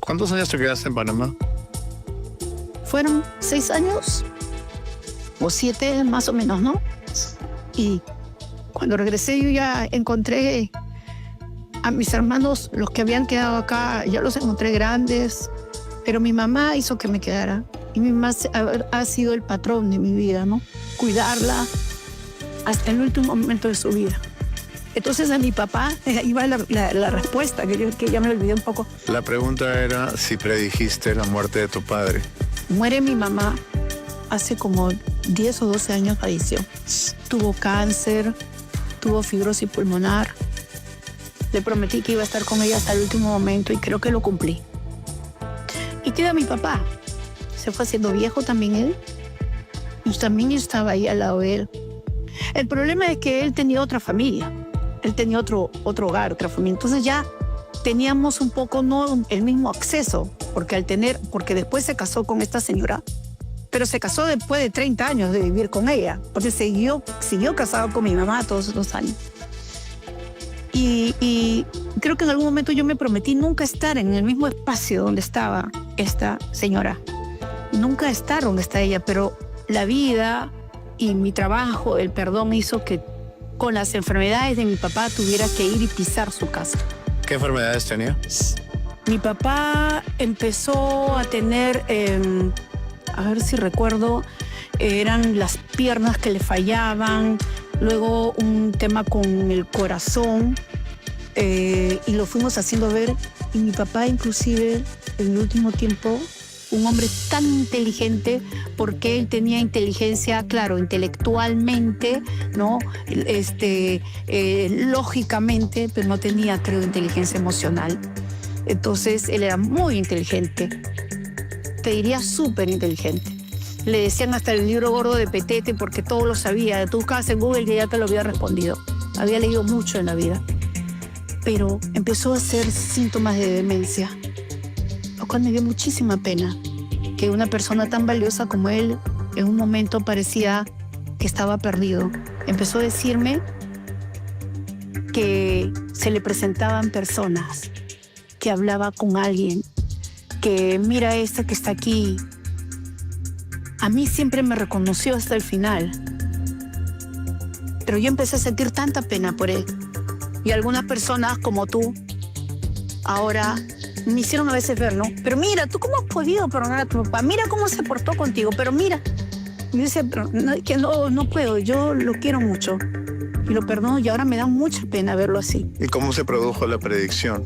¿Cuántos años te quedaste en Panamá? Fueron 6 años o 7 más o menos, ¿no? Y cuando regresé yo ya encontré a mis hermanos, los que habían quedado acá, ya los encontré grandes, pero mi mamá hizo que me quedara. Y mi mamá ha sido el patrón de mi vida, ¿no? Cuidarla hasta el último momento de su vida. Entonces a mi papá, ahí va la respuesta, que ya me olvidé un poco. La pregunta era si predijiste la muerte de tu padre. Muere mi mamá hace como 10 o 12 años, falleció. Tuvo cáncer, tuvo fibrosis pulmonar. Le prometí que iba a estar con ella hasta el último momento y creo que lo cumplí. Y queda mi papá. Se fue haciendo viejo también él. Y también yo estaba ahí al lado de él. El problema es que él tenía otra familia. Él tenía otro hogar, otra familia. Entonces ya teníamos un poco no el mismo acceso, porque después se casó con esta señora, pero se casó después de 30 años de vivir con ella, porque siguió casado con mi mamá todos esos años. Y creo que en algún momento yo me prometí nunca estar en el mismo espacio donde estaba esta señora. Nunca estar donde está ella, pero la vida y mi trabajo, el perdón, hizo que con las enfermedades de mi papá tuviera que ir y pisar su casa. ¿Qué enfermedades tenía? Mi papá empezó a tener, a ver si recuerdo, eran las piernas que le fallaban, luego un tema con el corazón, y lo fuimos haciendo ver. Y mi papá inclusive en el último tiempo, un hombre tan inteligente, porque él tenía inteligencia, claro, intelectualmente, ¿no? Lógicamente, pero no tenía, creo, inteligencia emocional. Entonces, él era muy inteligente. Te diría súper inteligente. Le decían hasta el libro gordo de Petete porque todo lo sabía. Tú buscabas en Google y ya te lo había respondido. Había leído mucho en la vida. Pero empezó a hacer síntomas de demencia, lo cual me dio muchísima pena que una persona tan valiosa como él en un momento parecía que estaba perdido. Empezó a decirme que se le presentaban personas, que hablaba con alguien, que mira esta que está aquí. A mí siempre me reconoció hasta el final, pero yo empecé a sentir tanta pena por él. Y algunas personas como tú ahora me hicieron a veces ver, ¿no? Pero mira, ¿tú cómo has podido perdonar a tu papá? Mira cómo se portó contigo, pero mira. Y yo decía, pero no puedo, yo lo quiero mucho. y lo perdono y ahora me da mucha pena verlo así. ¿Y cómo se produjo la predicción?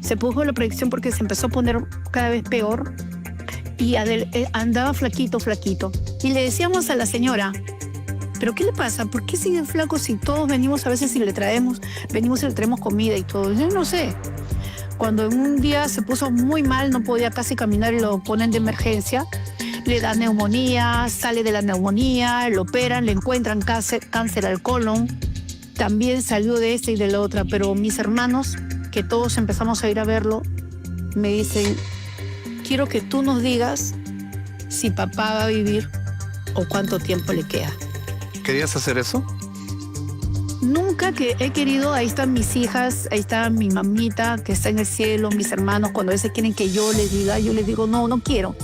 Se produjo la predicción porque se empezó a poner cada vez peor y andaba flaquito. Y le decíamos a la señora, ¿pero qué le pasa? ¿Por qué sigue flaco si todos venimos a veces y le traemos comida y todo? Yo no sé. Cuando en un día se puso muy mal, no podía casi caminar y lo ponen de emergencia, le da neumonía, sale de la neumonía, lo operan, le encuentran cáncer al colon, también salió de esta y de la otra, pero mis hermanos, que todos empezamos a ir a verlo, me dicen, quiero que tú nos digas si papá va a vivir o cuánto tiempo le queda. ¿Querías hacer eso? Nunca que he querido, ahí están mis hijas, ahí está mi mamita que está en el cielo, mis hermanos, cuando a veces quieren que yo les digo, no quiero.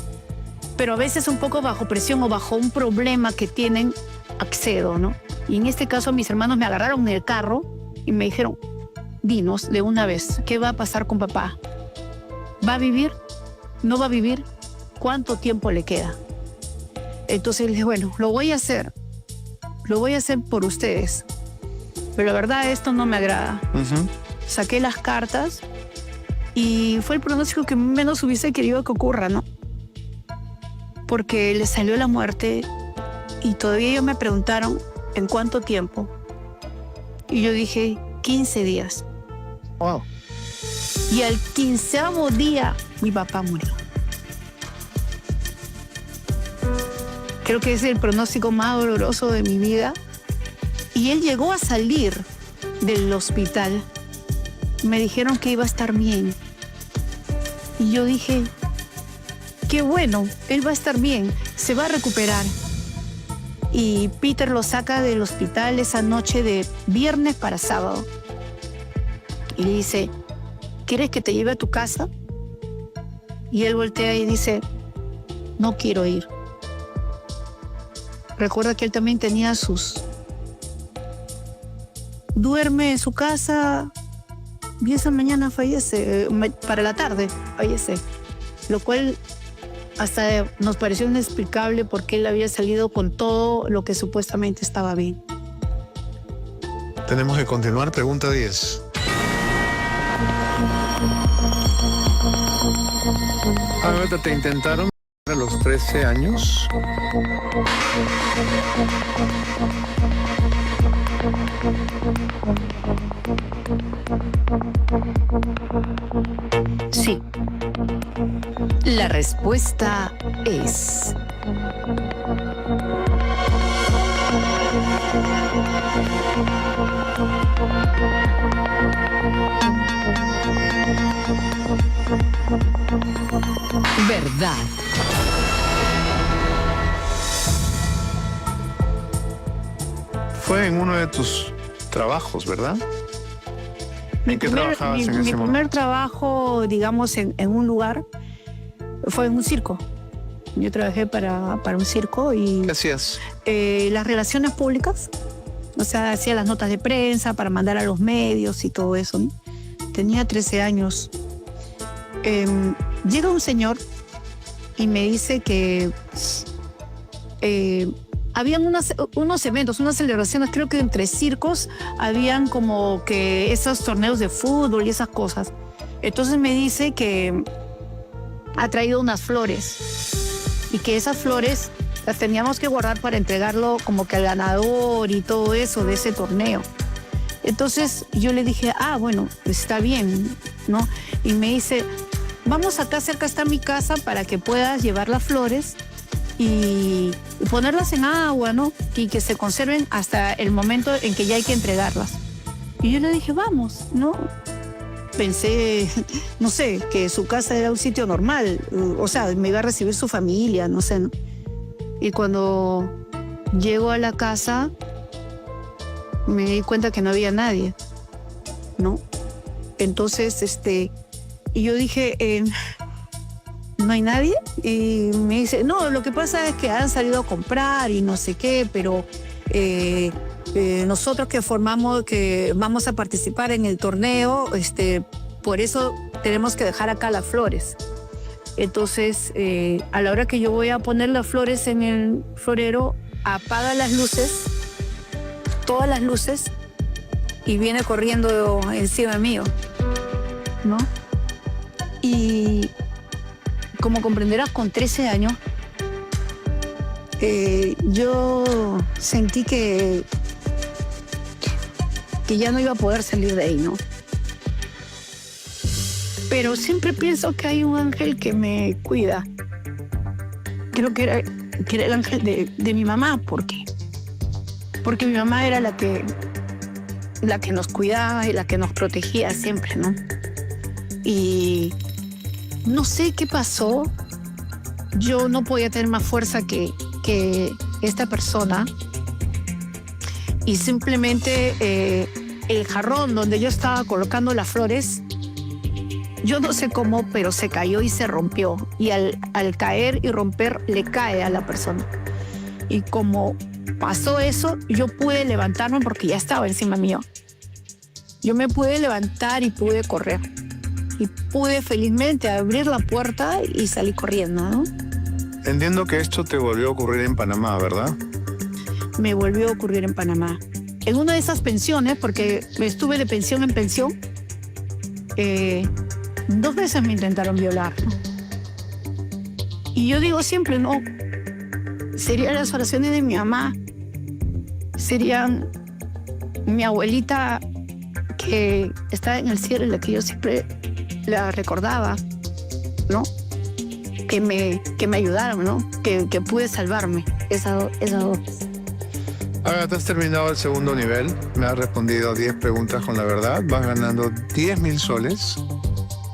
Pero a veces un poco bajo presión o bajo un problema que tienen, accedo, ¿no? Y en este caso mis hermanos me agarraron en el carro y me dijeron, dinos de una vez, ¿qué va a pasar con papá? ¿Va a vivir? ¿No va a vivir? ¿Cuánto tiempo le queda? Entonces les dije, bueno, lo voy a hacer por ustedes. Pero la verdad esto no me agrada. Saqué las cartas y fue el pronóstico que menos hubiese querido que ocurra, ¿no? Porque le salió la muerte y todavía ellos me preguntaron ¿en cuánto tiempo? Y yo dije 15 días. Wow. Y al 15º día mi papá murió. Creo que es el pronóstico más doloroso de mi vida. Y él llegó a salir del hospital. Me dijeron que iba a estar bien. Y yo dije, qué bueno, él va a estar bien, se va a recuperar. Y Peter lo saca del hospital esa noche de viernes para sábado. Y le dice, ¿quieres que te lleve a tu casa? Y él voltea y dice, no quiero ir. Recuerda que él también tenía duerme en su casa y esa mañana fallece, para la tarde fallece, lo cual hasta nos pareció inexplicable porque él había salido con todo lo que supuestamente estaba bien. Tenemos que continuar. Pregunta 10. Agatha, ¿te intentaron a los 13 años? Sí. La respuesta es... verdad. Fue en uno de tus trabajos, ¿verdad? ¿En qué trabajabas en ese momento? Mi primer trabajo, digamos, en un lugar, fue en un circo. Yo trabajé para un circo y... ¿Qué hacías? Las relaciones públicas. O sea, hacía las notas de prensa para mandar a los medios y todo eso, ¿no? Tenía 13 años. Llega un señor y me dice que habían unos eventos, unas celebraciones, creo que entre circos habían como que esos torneos de fútbol y esas cosas. Entonces me dice que ha traído unas flores y que esas flores las teníamos que guardar para entregarlo como que al ganador y todo eso de ese torneo. Entonces yo le dije, bueno, está bien, ¿no? Y me dice, vamos acá, cerca está mi casa para que puedas llevar las flores y ponerlas en agua, ¿no? Y que se conserven hasta el momento en que ya hay que entregarlas. Y yo le dije, vamos, ¿no? Pensé, no sé, que su casa era un sitio normal, o sea, me iba a recibir su familia, no sé, ¿no? Y cuando llego a la casa, me di cuenta que no había nadie, ¿no? Entonces, y yo dije, ¿no hay nadie? Y me dice, no, lo que pasa es que han salido a comprar y no sé qué, pero nosotros que vamos a participar en el torneo, por eso tenemos que dejar acá las flores. Entonces, a la hora que yo voy a poner las flores en el florero, apaga las luces, todas las luces, y viene corriendo encima mío, ¿no? Y como comprenderás, con 13 años, yo sentí que ya no iba a poder salir de ahí, ¿no? Pero siempre pienso que hay un ángel que me cuida. Creo que era el ángel de mi mamá. ¿Por qué? Porque mi mamá era la que nos cuidaba y la que nos protegía siempre, ¿no? Y no sé qué pasó. Yo no podía tener más fuerza que esta persona. Y simplemente el jarrón donde yo estaba colocando las flores, yo no sé cómo, pero se cayó y se rompió. Y al caer y romper, le cae a la persona. Y como pasó eso, yo pude levantarme porque ya estaba encima mío. Yo me pude levantar y pude correr. Y pude felizmente abrir la puerta y salir corriendo, ¿no? Entiendo que esto te volvió a ocurrir en Panamá, ¿verdad? Me volvió a ocurrir en Panamá. En una de esas pensiones, porque estuve de pensión en pensión, 2 veces me intentaron violar, ¿no? Y yo digo siempre, no, serían las oraciones de mi mamá, serían mi abuelita que está en el cielo y la que yo siempre la recordaba, ¿no? Que me ayudaron, ¿no? Que pude salvarme esas dos veces. Ágata, has terminado el segundo nivel, me has respondido 10 preguntas con la verdad, vas ganando 10.000 soles.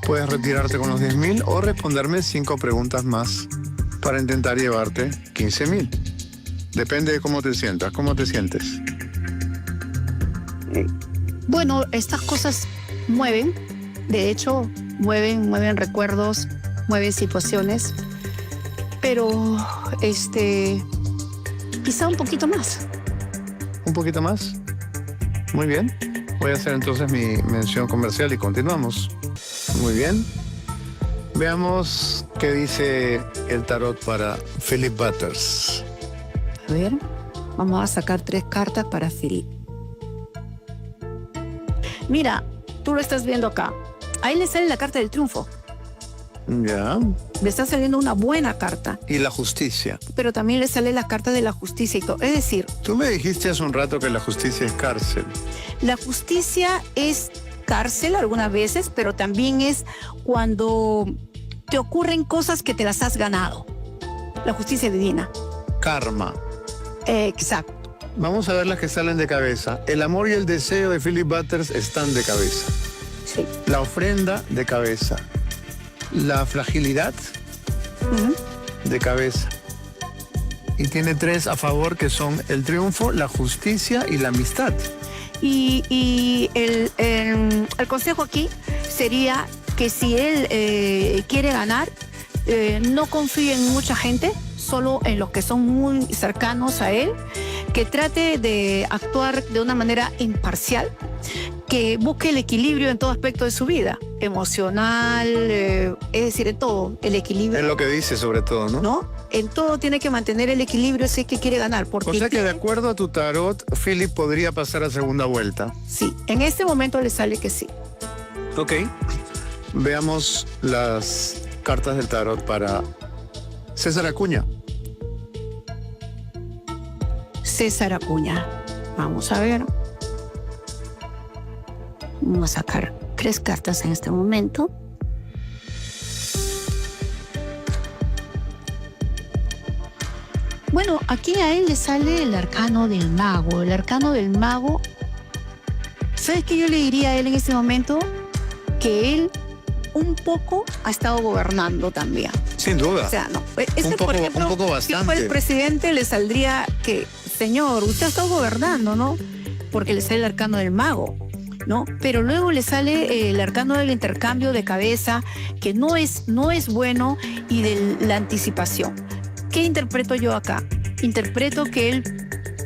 Puedes retirarte con los 10.000 o responderme 5 preguntas más para intentar llevarte 15.000. Depende de cómo te sientas. ¿Cómo te sientes? Bueno, estas cosas mueven. De hecho, mueven recuerdos, mueven situaciones. Pero, quizá un poquito más. ¿Un poquito más? Muy bien. Voy a hacer entonces mi mención comercial y continuamos. Muy bien. Veamos qué dice el tarot para Philip Butters. A ver, vamos a sacar 3 cartas para Philip. Mira, tú lo estás viendo acá. A él le sale la carta del triunfo. Ya. Le está saliendo una buena carta. Y la justicia. Pero también le sale la carta de la justicia y todo. Es decir... Tú me dijiste hace un rato que la justicia es cárcel. La justicia es cárcel algunas veces, pero también es cuando te ocurren cosas que te las has ganado. La justicia divina. Karma. Exacto. Vamos a ver las que salen de cabeza. El amor y el deseo de Philip Butters están de cabeza. Sí. La ofrenda de cabeza. La fragilidad de cabeza. Y tiene 3 a favor que son el triunfo, la justicia y la amistad. Y el consejo aquí sería que si él quiere ganar, no confíe en mucha gente, solo en los que son muy cercanos a él, que trate de actuar de una manera imparcial, que busque el equilibrio en todo aspecto de su vida, emocional, es decir, en todo, el equilibrio. Es lo que dice sobre todo, ¿no? ¿No? En todo tiene que mantener el equilibrio si es que quiere ganar. Porque o sea que de acuerdo a tu tarot, Philip podría pasar a segunda vuelta. Sí, en este momento le sale que sí. Ok. Veamos las cartas del tarot para César Acuña. César Acuña. Vamos a ver. Vamos a sacar 3 cartas en este momento. Bueno, aquí a él le sale el arcano del mago. El arcano del mago. ¿Sabes qué yo le diría a él en este momento? Que él un poco ha estado gobernando también. Sin duda. O sea, no. Por ejemplo, un poco bastante. Si fue el presidente, le saldría que, señor, usted ha estado gobernando, ¿no? Porque le sale el arcano del mago, ¿no? Pero luego le sale el arcano del intercambio de cabeza, que no es bueno, y de la anticipación. ¿Qué interpreto yo acá? Interpreto que él,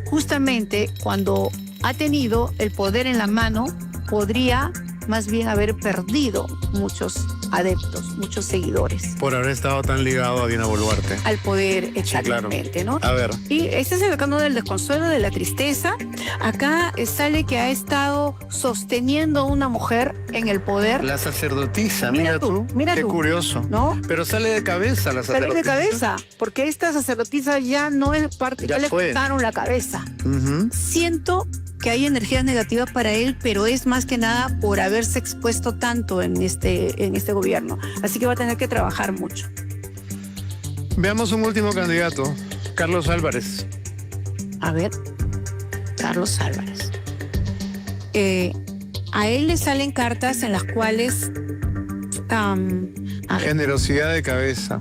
justamente cuando ha tenido el poder en la mano, podría más bien haber perdido muchos adeptos, muchos seguidores. Por haber estado tan ligado a Dina Boluarte. Al poder, claro. exactamente, ¿no? A ver, Y este es el arcano del desconsuelo, de la tristeza. Acá sale que ha estado sosteniendo a una mujer en el poder, la sacerdotisa, Mira mira tú, tú. mira Qué tú. curioso. ¿no? Pero sale de cabeza la Sale sacerdotisa. de cabeza, porque esta sacerdotisa ya no es parte, Ya ya le fue. cortaron la cabeza. Ujú. Siento que hay energías negativas para él, pero es más que nada por haberse expuesto tanto en este gobierno. Así que va a tener que trabajar mucho. Veamos un último candidato, Carlos Álvarez. A ver, Carlos Álvarez. A él le salen cartas en las cuales... a ver, Generosidad de cabeza,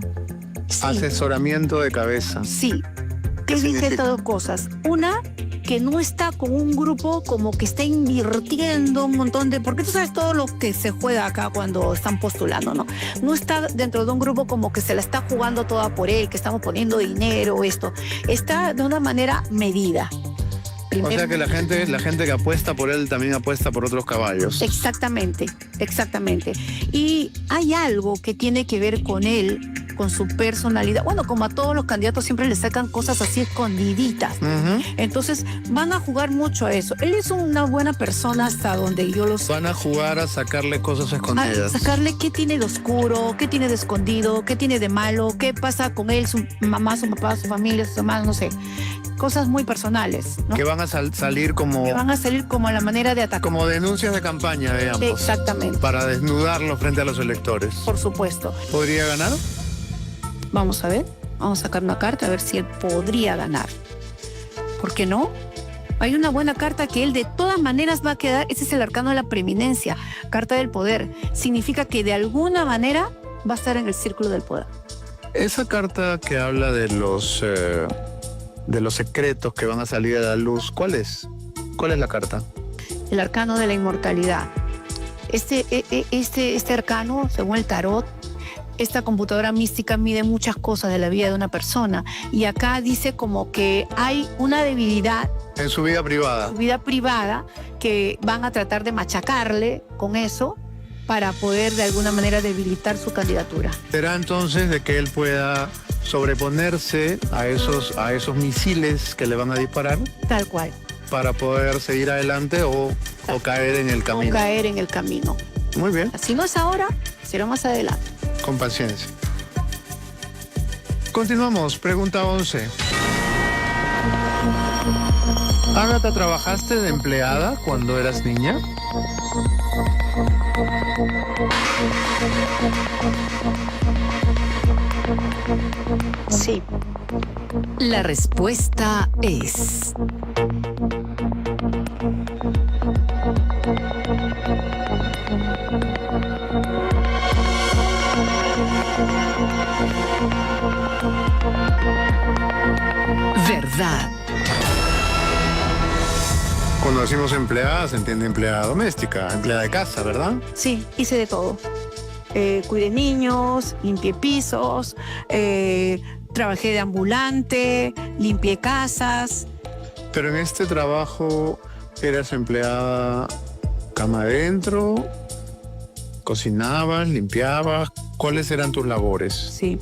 sí, asesoramiento de cabeza. sí. ¿Qué dice significa? estas dos cosas? Una, que no está con un grupo como que está invirtiendo un montón de... Porque tú sabes todo lo que se juega acá cuando están postulando, ¿no? No está dentro de un grupo como que se la está jugando toda por él, que estamos poniendo dinero, esto. Está de una manera medida. O sea que la gente que apuesta por él también apuesta por otros caballos. Exactamente, exactamente. Y hay algo que tiene que ver con él, con su personalidad. Bueno, como a todos los candidatos siempre le sacan cosas así escondiditas. Ujú. Entonces van a jugar mucho a eso. Él es una buena persona hasta donde yo lo sé. Van a jugar a sacarle cosas A escondidas. sacarle qué tiene de oscuro, qué tiene de escondido, qué tiene de malo, qué pasa con él, su mamá, su papá, su familia, sus hermanos, no sé. Cosas muy personales, ¿no? Que van a salir como, Que van a salir como a la manera de atacar. como denuncias de campaña de ambos. Exactamente, Para desnudarlo frente a los electores. por supuesto. ¿Podría ganar? Vamos a ver, vamos a sacar una carta a ver si él podría ganar. ¿Por qué no? Hay una buena carta que él de todas maneras va a quedar. Ese es el arcano de la preeminencia, carta del poder. Significa que de alguna manera va a estar en el círculo del poder. Esa carta que habla de los secretos que van a salir a la luz, ¿cuál es? ¿Cuál es la carta? El arcano de la inmortalidad. Este arcano, según el tarot, esta computadora mística mide muchas cosas de la vida de una persona. Y acá dice como que hay una debilidad En su vida privada. en su vida privada que van a tratar de machacarle con eso para poder de alguna manera debilitar su candidatura. Será entonces de que él pueda sobreponerse a esos misiles que le van a disparar Tal cual. para poder seguir adelante o caer en el No camino. caer en el camino. Muy bien, Si no es ahora, será más adelante. con paciencia. Continuamos, pregunta 11. Ágata, ¿trabajaste de empleada cuando eras niña? Sí. La respuesta es... verdad. Cuando decimos empleada, se entiende empleada doméstica, empleada de casa, ¿verdad? Sí, hice de todo. Cuidé niños, limpié pisos, trabajé de ambulante, limpié casas. Pero en este trabajo eras empleada cama adentro, cocinabas, limpiabas. ¿Cuáles eran tus labores? Sí.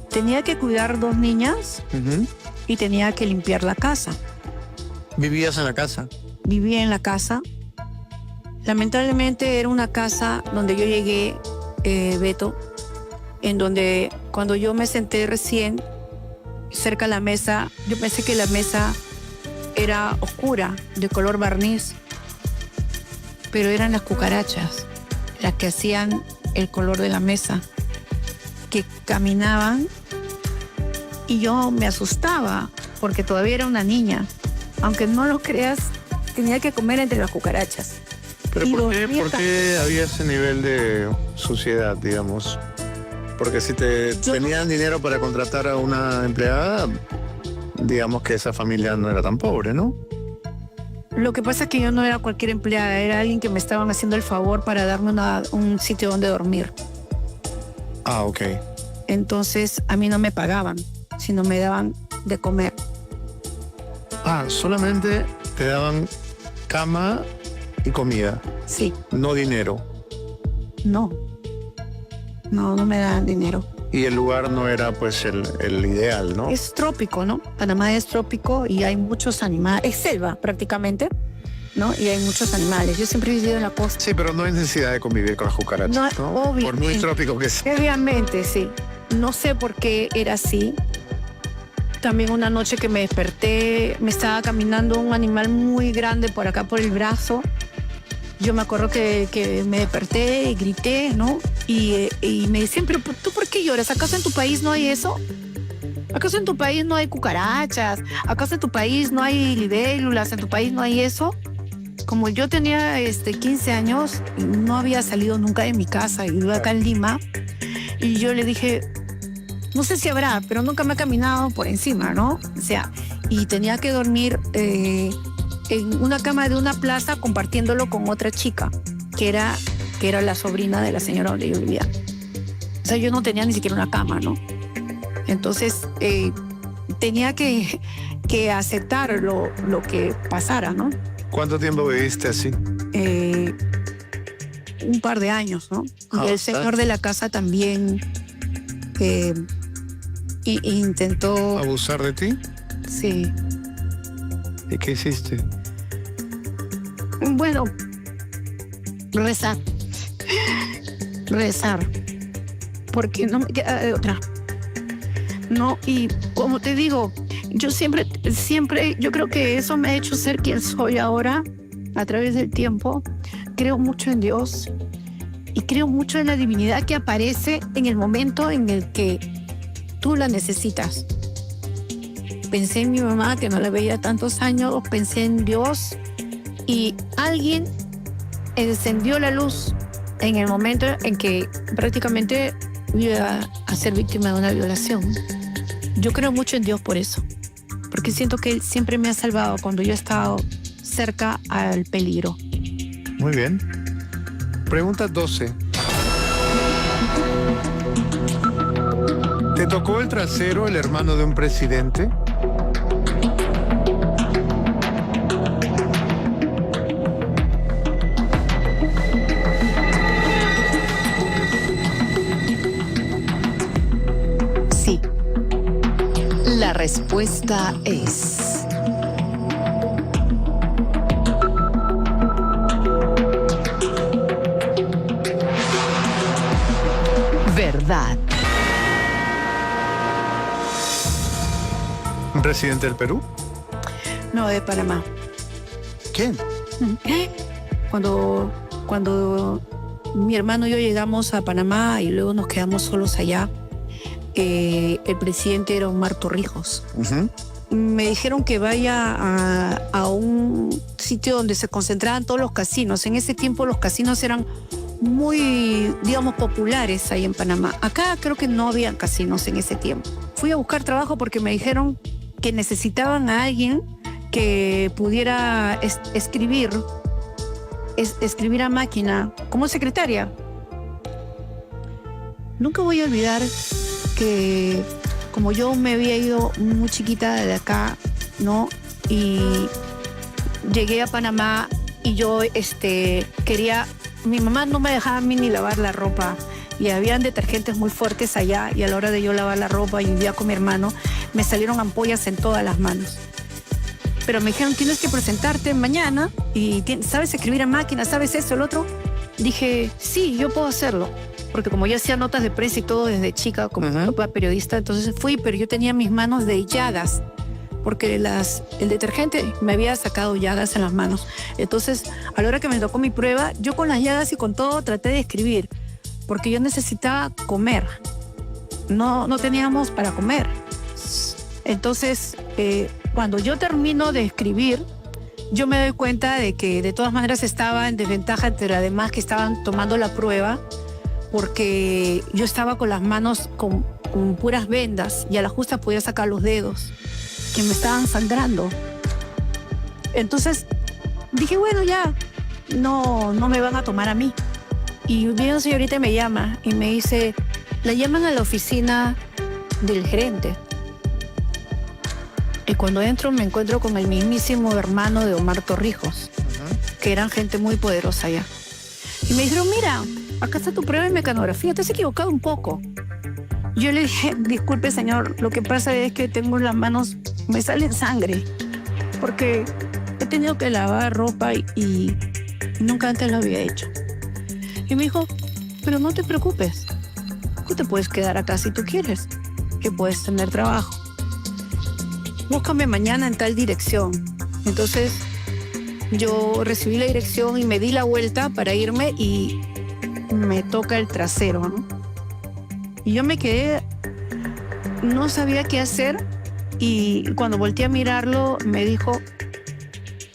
Tenía que cuidar 2 niñas Ujú. y tenía que limpiar la casa. ¿Vivías en la casa? Vivía en la casa. Lamentablemente era una casa donde yo llegué, Beto, en donde cuando yo me senté recién cerca de la mesa, yo pensé que la mesa era oscura, de color barniz, pero eran las cucarachas las que hacían el color de la mesa, que caminaban y yo me asustaba porque todavía era una niña. Aunque no lo creas, tenía que comer entre las cucarachas. ¿Pero Y por dormía qué había ese nivel de suciedad, digamos? Porque si tenían dinero para contratar a una empleada, digamos que esa familia no era tan pobre, ¿no? Lo que pasa es que yo no era cualquier empleada, era alguien que me estaban haciendo el favor para darme un sitio donde dormir. Ah, ok. Entonces a mí no me pagaban, sino me daban de comer. Ah, solamente te daban cama y comida, Sí, no dinero. no. no me dan dinero. Y el lugar no era pues el ideal, ¿no? Es trópico, ¿no? Panamá es trópico y hay muchos animales, es selva prácticamente, ¿no? Y hay muchos animales. Yo siempre he vivido en la costa. Sí, pero no hay necesidad de convivir con las cucarachas, ¿no? Obviamente. Por muy trópico que sea. Obviamente, sí. No sé por qué era así. También una noche que me desperté, me estaba caminando un animal muy grande por acá, por el brazo. Yo me acuerdo que me desperté y grité, ¿no? Y me decían, pero ¿tú por qué lloras? ¿Acaso en tu país no hay eso? ¿Acaso en tu país no hay cucarachas? ¿Acaso en tu país no hay libélulas? ¿En tu país no hay eso? Como yo tenía 15 años, no había salido nunca de mi casa y vivo acá en Lima. Y yo le dije, no sé si habrá, pero nunca me ha caminado por encima, ¿no? O sea, y tenía que dormir en una cama de una plaza compartiéndolo con otra chica, que era la sobrina de la señora donde yo vivía. O sea, yo no tenía ni siquiera una cama, ¿no? Entonces, tenía que aceptar lo que pasara, ¿no? ¿Cuánto tiempo viviste así? Un par de años, ¿no? Y el señor de la casa también intentó... ¿Abusar de ti? Sí. ¿Y qué hiciste? Bueno, rezar. Porque no me queda de otra. No, y como te digo, yo siempre, yo creo que eso me ha hecho ser quien soy ahora a través del tiempo. Creo mucho en Dios y creo mucho en la divinidad que aparece en el momento en el que tú la necesitas. Pensé en mi mamá, que no la veía tantos años, pensé en Dios y alguien encendió la luz en el momento en que prácticamente iba a ser víctima de una violación. Yo creo mucho en Dios por eso, porque siento que Él siempre me ha salvado cuando yo he estado cerca al peligro. Muy bien. Pregunta 12. ¿Te tocó el trasero el hermano de un presidente? Sí. La respuesta es... verdad. ¿Un presidente del Perú? No, de Panamá. ¿Quién? Cuando mi hermano y yo llegamos a Panamá y luego nos quedamos solos allá, el presidente era Omar Torrijos. Me dijeron que vaya a un sitio donde se concentraban todos los casinos. En ese tiempo los casinos eran muy, digamos, populares ahí en Panamá. Acá creo que no había casinos en ese tiempo. Fui a buscar trabajo porque me dijeron que necesitaban a alguien que pudiera escribir a máquina como secretaria. Nunca voy a olvidar que como yo me había ido muy chiquita de acá, ¿no? Y llegué a Panamá y yo quería... Mi mamá no me dejaba a mí ni lavar la ropa y habían detergentes muy fuertes allá y a la hora de yo lavar la ropa y un día con mi hermano me salieron ampollas en todas las manos. Pero me dijeron, tienes que presentarte mañana y ¿sabes escribir a máquina? ¿Sabes eso, el otro? Dije, sí, yo puedo hacerlo. Porque como yo hacía notas de prensa y todo desde chica, como periodista, entonces fui, pero yo tenía mis manos de llagas. Porque el detergente me había sacado llagas en las manos. Entonces, a la hora que me tocó mi prueba, yo con las llagas y con todo traté de escribir, porque yo necesitaba comer. No teníamos para comer. Entonces, cuando yo termino de escribir, yo me doy cuenta de que de todas maneras estaba en desventaja entre las demás que estaban tomando la prueba, porque yo estaba con las manos con puras vendas y a la justa podía sacar los dedos que me estaban sangrando. Entonces dije, bueno, ya no me van a tomar a mí. Y viene una señorita y me llama y me dice, la llaman a la oficina del gerente. Y cuando entro me encuentro con el mismísimo hermano de Omar Torrijos, que eran gente muy poderosa allá. Y me dijeron, mira, acá está tu prueba de mecanografía, te has equivocado un poco. Yo le dije, disculpe señor, lo que pasa es que tengo las manos, me sale sangre, porque he tenido que lavar ropa y nunca antes lo había hecho. Y me dijo, pero no te preocupes, tú te puedes quedar acá si tú quieres, que puedes tener trabajo. Búscame mañana en tal dirección. Entonces yo recibí la dirección y me di la vuelta para irme y me toca el trasero, ¿no? Y yo me quedé, no sabía qué hacer, y cuando volteé a mirarlo me dijo,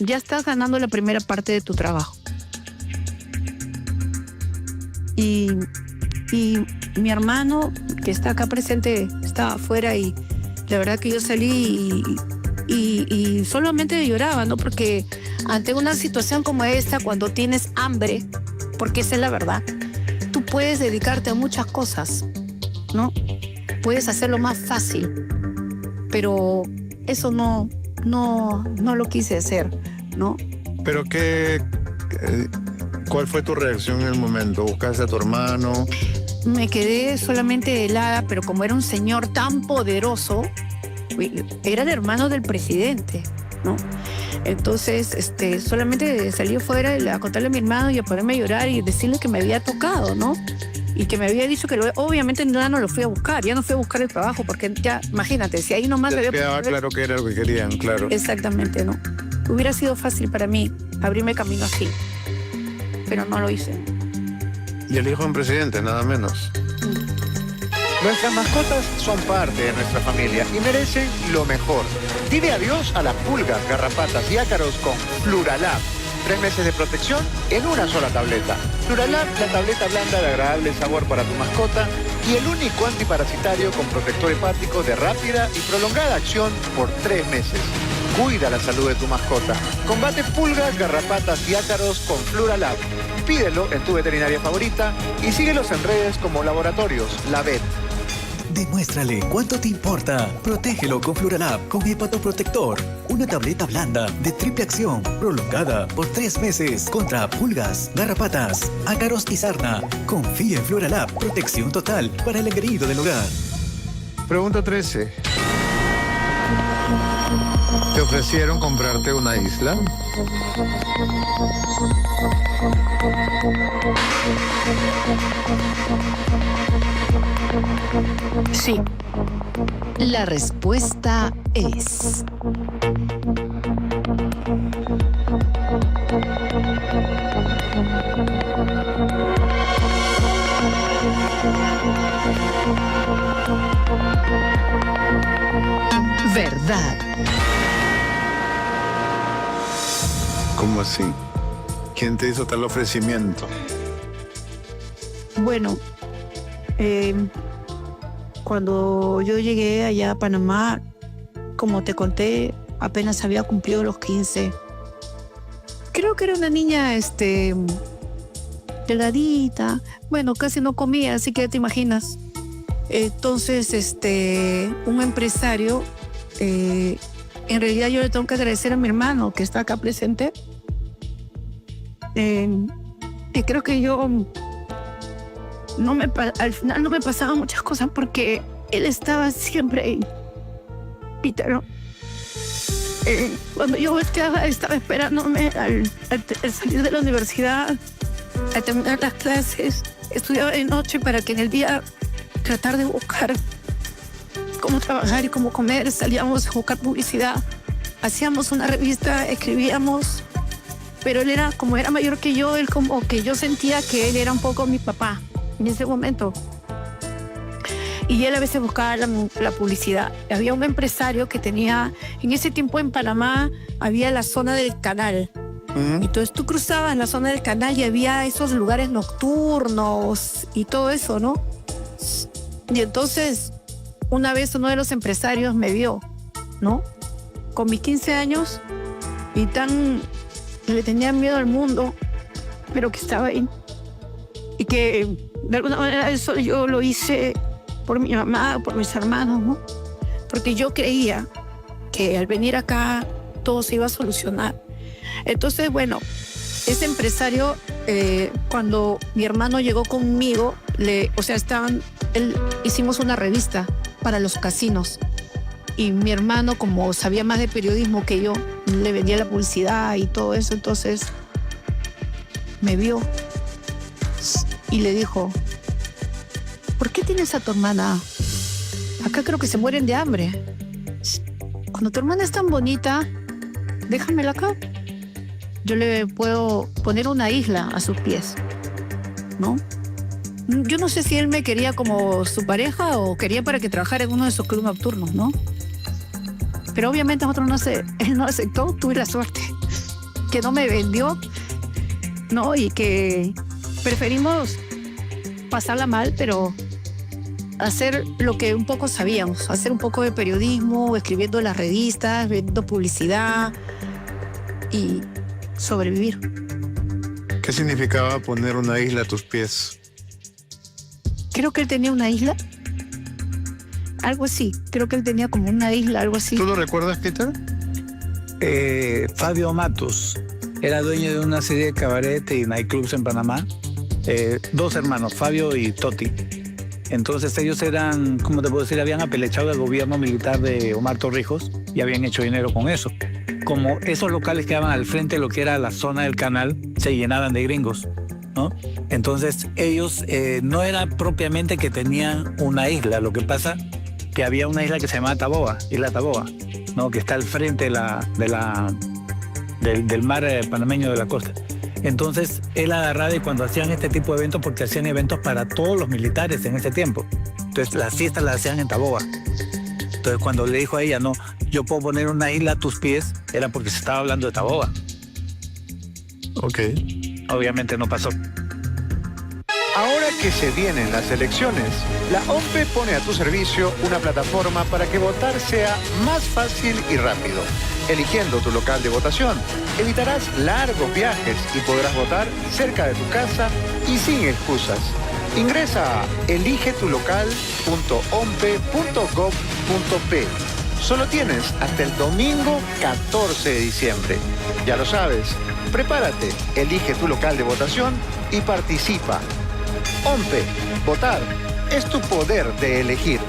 ya estás ganando la primera parte de tu trabajo. Y mi hermano, que está acá presente, estaba afuera, y la verdad que yo salí y solamente lloraba, ¿no? Porque ante una situación como esta, cuando tienes hambre, porque esa es la verdad, tú puedes dedicarte a muchas cosas, ¿no? Puedes hacerlo más fácil, pero eso no lo quise hacer, ¿no? Pero ¿cuál fue tu reacción en el momento? ¿Buscaste a tu hermano? Me quedé solamente helada, pero como era un señor tan poderoso, era el hermano del presidente, ¿no? Entonces, solamente salí afuera a contarle a mi hermano y a ponerme a llorar y decirle que me había tocado, ¿no? Y que me había dicho que obviamente ya no lo fui a buscar, ya no fui a buscar el trabajo, porque ya, imagínate, si ahí nomás... Ya quedaba claro que era lo que querían, claro. Exactamente, ¿no? Hubiera sido fácil para mí abrirme camino así, pero no lo hice. Y el hijo de un presidente, nada menos. Nuestras mascotas son parte de nuestra familia y merecen lo mejor. Dile adiós a las pulgas, garrapatas y ácaros con Pluralab. 3 meses de protección en una sola tableta. Pluralab, la tableta blanda de agradable sabor para tu mascota y el único antiparasitario con protector hepático de rápida y prolongada acción por 3 meses. Cuida la salud de tu mascota. Combate pulgas, garrapatas y ácaros con Pluralab. Pídelo en tu veterinaria favorita y síguelos en redes como Laboratorios La Vet. Demuéstrale cuánto te importa. Protégelo con Pluralab, con hepatoprotector. Una tableta blanda de triple acción, prolongada por 3 meses contra pulgas, garrapatas, ácaros y sarna. Confía en Pluralab, protección total para el engreído del hogar. Pregunta 13. ¿Te ofrecieron comprarte una isla? Sí. La respuesta es... verdad. ¿Cómo así? ¿Quién te hizo tal ofrecimiento? Bueno, cuando yo llegué allá a Panamá, como te conté, apenas había cumplido los 15. Creo que era una niña, delgadita. Bueno, casi no comía, así que te imaginas. Entonces, un empresario, en realidad yo le tengo que agradecer a mi hermano que está acá presente. Y creo que yo al final no me pasaban muchas cosas porque él estaba siempre ahí. Peter, cuando yo volteaba, estaba esperándome al salir de la universidad, al terminar las clases. Estudiaba de noche para que en el día tratar de buscar cómo trabajar y cómo comer. Salíamos a buscar publicidad, hacíamos una revista, escribíamos. Pero él era, como era mayor que yo, él como que yo sentía que él era un poco mi papá en ese momento. Y él a veces buscaba la publicidad. Había un empresario que tenía, en ese tiempo en Panamá, había la zona del canal. Entonces tú cruzabas la zona del canal y había esos lugares nocturnos y todo eso, ¿no? Y entonces, una vez uno de los empresarios me vio, ¿no? Con mis 15 años y le tenía miedo al mundo, pero que estaba ahí. Y que de alguna manera eso yo lo hice por mi mamá, por mis hermanos, ¿no? Porque yo creía que al venir acá todo se iba a solucionar. Entonces, bueno, ese empresario, cuando mi hermano llegó conmigo, hicimos una revista para los casinos. Y mi hermano, como sabía más de periodismo que yo, le vendía la publicidad y todo eso, entonces me vio y le dijo: ¿por qué tienes a tu hermana? Acá creo que se mueren de hambre. Cuando tu hermana es tan bonita, déjamela acá. Yo le puedo poner una isla a sus pies, ¿no? Yo no sé si él me quería como su pareja o quería para que trabajara en uno de sus clubes nocturnos, ¿no? Pero obviamente él no aceptó, tuve la suerte que no me vendió, ¿no? Y que preferimos pasarla mal, pero hacer lo que un poco sabíamos, hacer un poco de periodismo, escribiendo en las revistas, vendiendo publicidad y sobrevivir. ¿Qué significaba poner una isla a tus pies? Creo que él tenía una isla. Algo así. Creo que él tenía como una isla, algo así. ¿Tú lo recuerdas, Peter? Fabio Matos era dueño de una serie de cabaret y nightclubs en Panamá. Dos hermanos, Fabio y Toti. Entonces ellos eran, ¿cómo te puedo decir? Habían apelechado al gobierno militar de Omar Torrijos y habían hecho dinero con eso. Como esos locales que quedaban al frente de lo que era la zona del canal, se llenaban de gringos, ¿no? Entonces ellos no era propiamente que tenían una isla, lo que pasa que había una isla que se llamaba Taboa, Isla Taboa, ¿no? Que está al frente del mar panameño de la costa. Entonces él agarraba y cuando hacían este tipo de eventos, porque hacían eventos para todos los militares en ese tiempo, entonces las fiestas las hacían en Taboa. Entonces cuando le dijo a ella, no, yo puedo poner una isla a tus pies, era porque se estaba hablando de Taboa. Ok. Obviamente no pasó. Ahora que se vienen las elecciones, la OMPE pone a tu servicio una plataforma para que votar sea más fácil y rápido. Eligiendo tu local de votación, evitarás largos viajes y podrás votar cerca de tu casa y sin excusas. Ingresa a eligetulocal.ompe.gov.p. Solo tienes hasta el domingo 14 de diciembre. Ya lo sabes, prepárate, elige tu local de votación y participa. OMPE, votar es tu poder de elegir.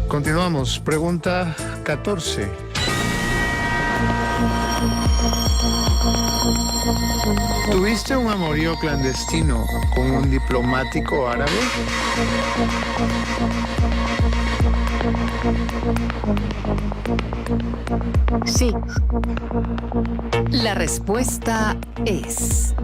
Continuamos. Pregunta 14. ¿Tuviste un amorío clandestino con un diplomático árabe? Sí. La respuesta es...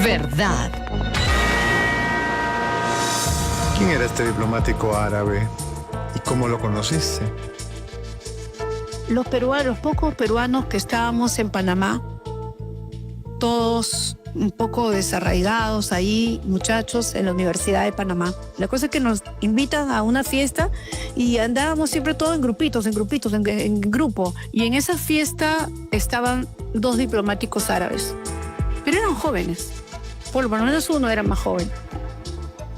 verdad. ¿Quién era este diplomático árabe y cómo lo conociste? Los pocos peruanos que estábamos en Panamá, todos un poco desarraigados ahí, muchachos, en la Universidad de Panamá. La cosa es que nos invitan a una fiesta y andábamos siempre todos en grupo. Y en esa fiesta estaban 2 diplomáticos árabes. Pero eran jóvenes. Por lo menos uno era más joven.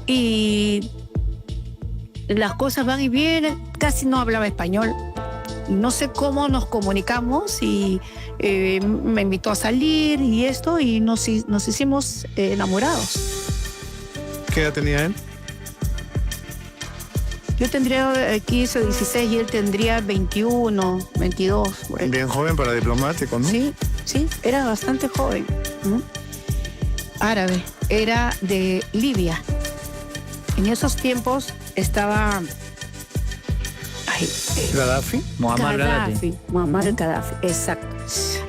Y las cosas van y vienen. Casi no hablaba español. No sé cómo nos comunicamos y me invitó a salir y esto y nos hicimos enamorados. ¿Qué edad tenía él? Yo tendría 15 o 16 y él tendría 21, 22. Bien joven para diplomático, ¿no? Sí, era bastante joven. Árabe, era de Libia. En esos tiempos estaba... ¿Gaddafi? Muammar Gaddafi. Muammar Gaddafi, exacto.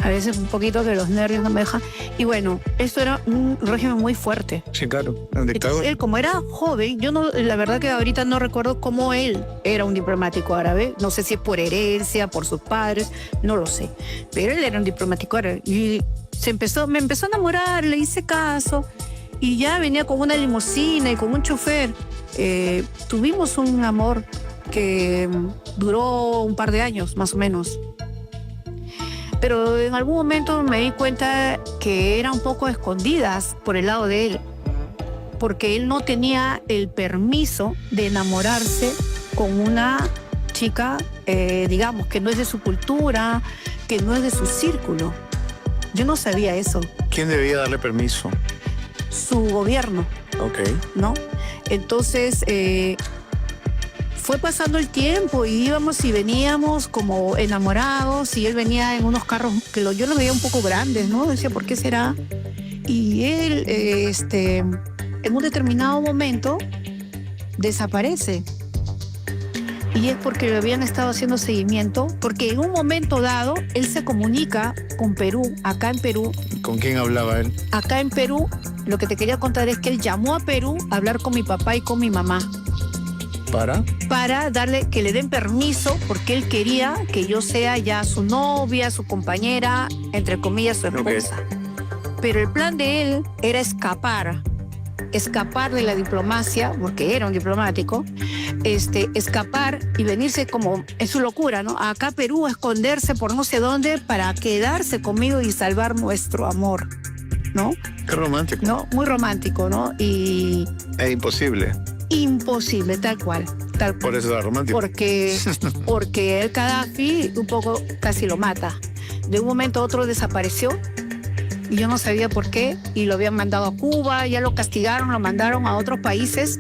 A veces un poquito que los nervios no me dejan. Y bueno, esto era un régimen muy fuerte. Sí, claro, un dictador. Entonces, él, como era joven, yo no, la verdad que ahorita no recuerdo cómo él era un diplomático árabe. No sé si es por herencia, por sus padres, no lo sé. Pero él era un diplomático árabe. Y me empezó a enamorar, le hice caso. Y ya venía con una limusina y con un chofer. Tuvimos un amor que duró un par de años, más o menos. Pero en algún momento me di cuenta que era un poco escondidas por el lado de él, porque él no tenía el permiso de enamorarse con una chica, digamos, que no es de su cultura, que no es de su círculo. Yo no sabía eso. ¿Quién debía darle permiso? Su gobierno. Ok. ¿No? Entonces, fue pasando el tiempo y íbamos y veníamos como enamorados, y él venía en unos carros que yo lo veía un poco grandes, ¿no? Decía, ¿por qué será? Y él, en un determinado momento, desaparece. Y es porque le habían estado haciendo seguimiento, porque en un momento dado, él se comunica con Perú, acá en Perú. ¿Con quién hablaba él? Acá en Perú, lo que te quería contar es que él llamó a Perú a hablar con mi papá y con mi mamá. Para darle, que le den permiso, porque él quería que yo sea ya su novia, su compañera, entre comillas, su esposa. Okay. Pero el plan de él era escapar de la diplomacia, porque era un diplomático, escapar y venirse como en su locura, ¿no? Acá a Perú, esconderse por no sé dónde para quedarse conmigo y salvar nuestro amor, ¿no? Qué romántico. No, muy romántico, ¿no? Y... Es imposible. Imposible, tal cual. Por eso era romántico. Porque el Gaddafi un poco casi lo mata. De un momento a otro desapareció y yo no sabía por qué, y lo habían mandado a Cuba, ya lo castigaron, lo mandaron a otros países,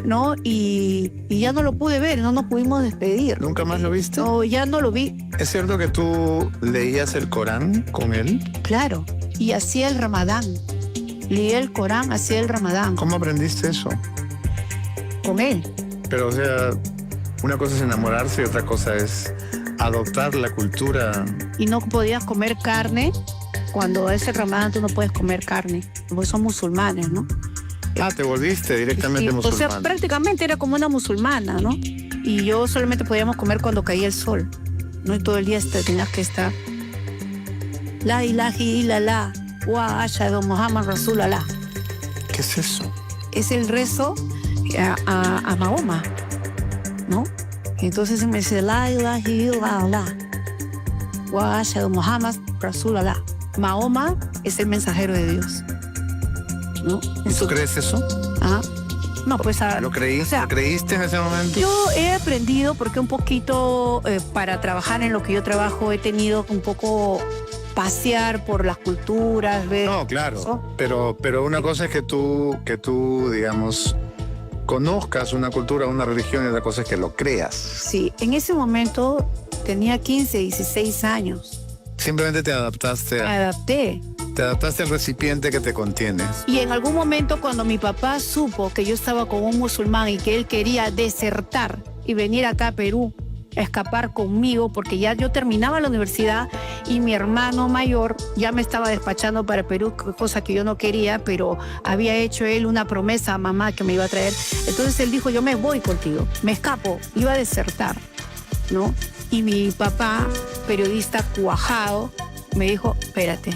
¿no? Y ya no lo pude ver, no nos pudimos despedir. ¿Nunca más lo viste? No, ya no lo vi. ¿Es cierto que tú leías el Corán con él? Claro, y hacía el Ramadán. Leía el Corán, hacía el Ramadán. ¿Cómo aprendiste eso? Con él. Pero, o sea, una cosa es enamorarse y otra cosa es adoptar la cultura. Y no podías comer carne. Cuando es el Ramadán, tú no puedes comer carne, porque son musulmanes, ¿no? Ah, te volviste directamente musulmana. O sea, prácticamente era como una musulmana, ¿no? Y yo solamente podíamos comer cuando caía el sol, ¿no? Y todo el día tenías que estar. La ilaha illallah, wa ashhadu Muhammad Rasulullah. ¿Qué es eso? Es el rezo a Mahoma, ¿no? Entonces me dice, la ilaha illallah, wa ashhadu Muhammad Rasulullah. Mahoma es el mensajero de Dios, ¿no? ¿Y tú crees eso? Ah, no, pues... ¿Lo creíste? O sea, ¿lo creíste en ese momento? Yo he aprendido, porque un poquito para trabajar en lo que yo trabajo he tenido un poco pasear por las culturas, ver... No, claro, pero una cosa es que tú, digamos, conozcas una cultura, una religión, y otra cosa es que lo creas. Sí, en ese momento tenía 15, 16 años. Simplemente te adaptaste. Adapté. Te adaptaste al recipiente que te contiene. Y en algún momento, cuando mi papá supo que yo estaba con un musulmán y que él quería desertar y venir acá a Perú, a escapar conmigo, porque ya yo terminaba la universidad y mi hermano mayor ya me estaba despachando para Perú, cosa que yo no quería, pero había hecho él una promesa a mamá que me iba a traer. Entonces él dijo, yo me voy contigo, me escapo, iba a desertar, ¿no? Y mi papá, periodista cuajado, me dijo, espérate,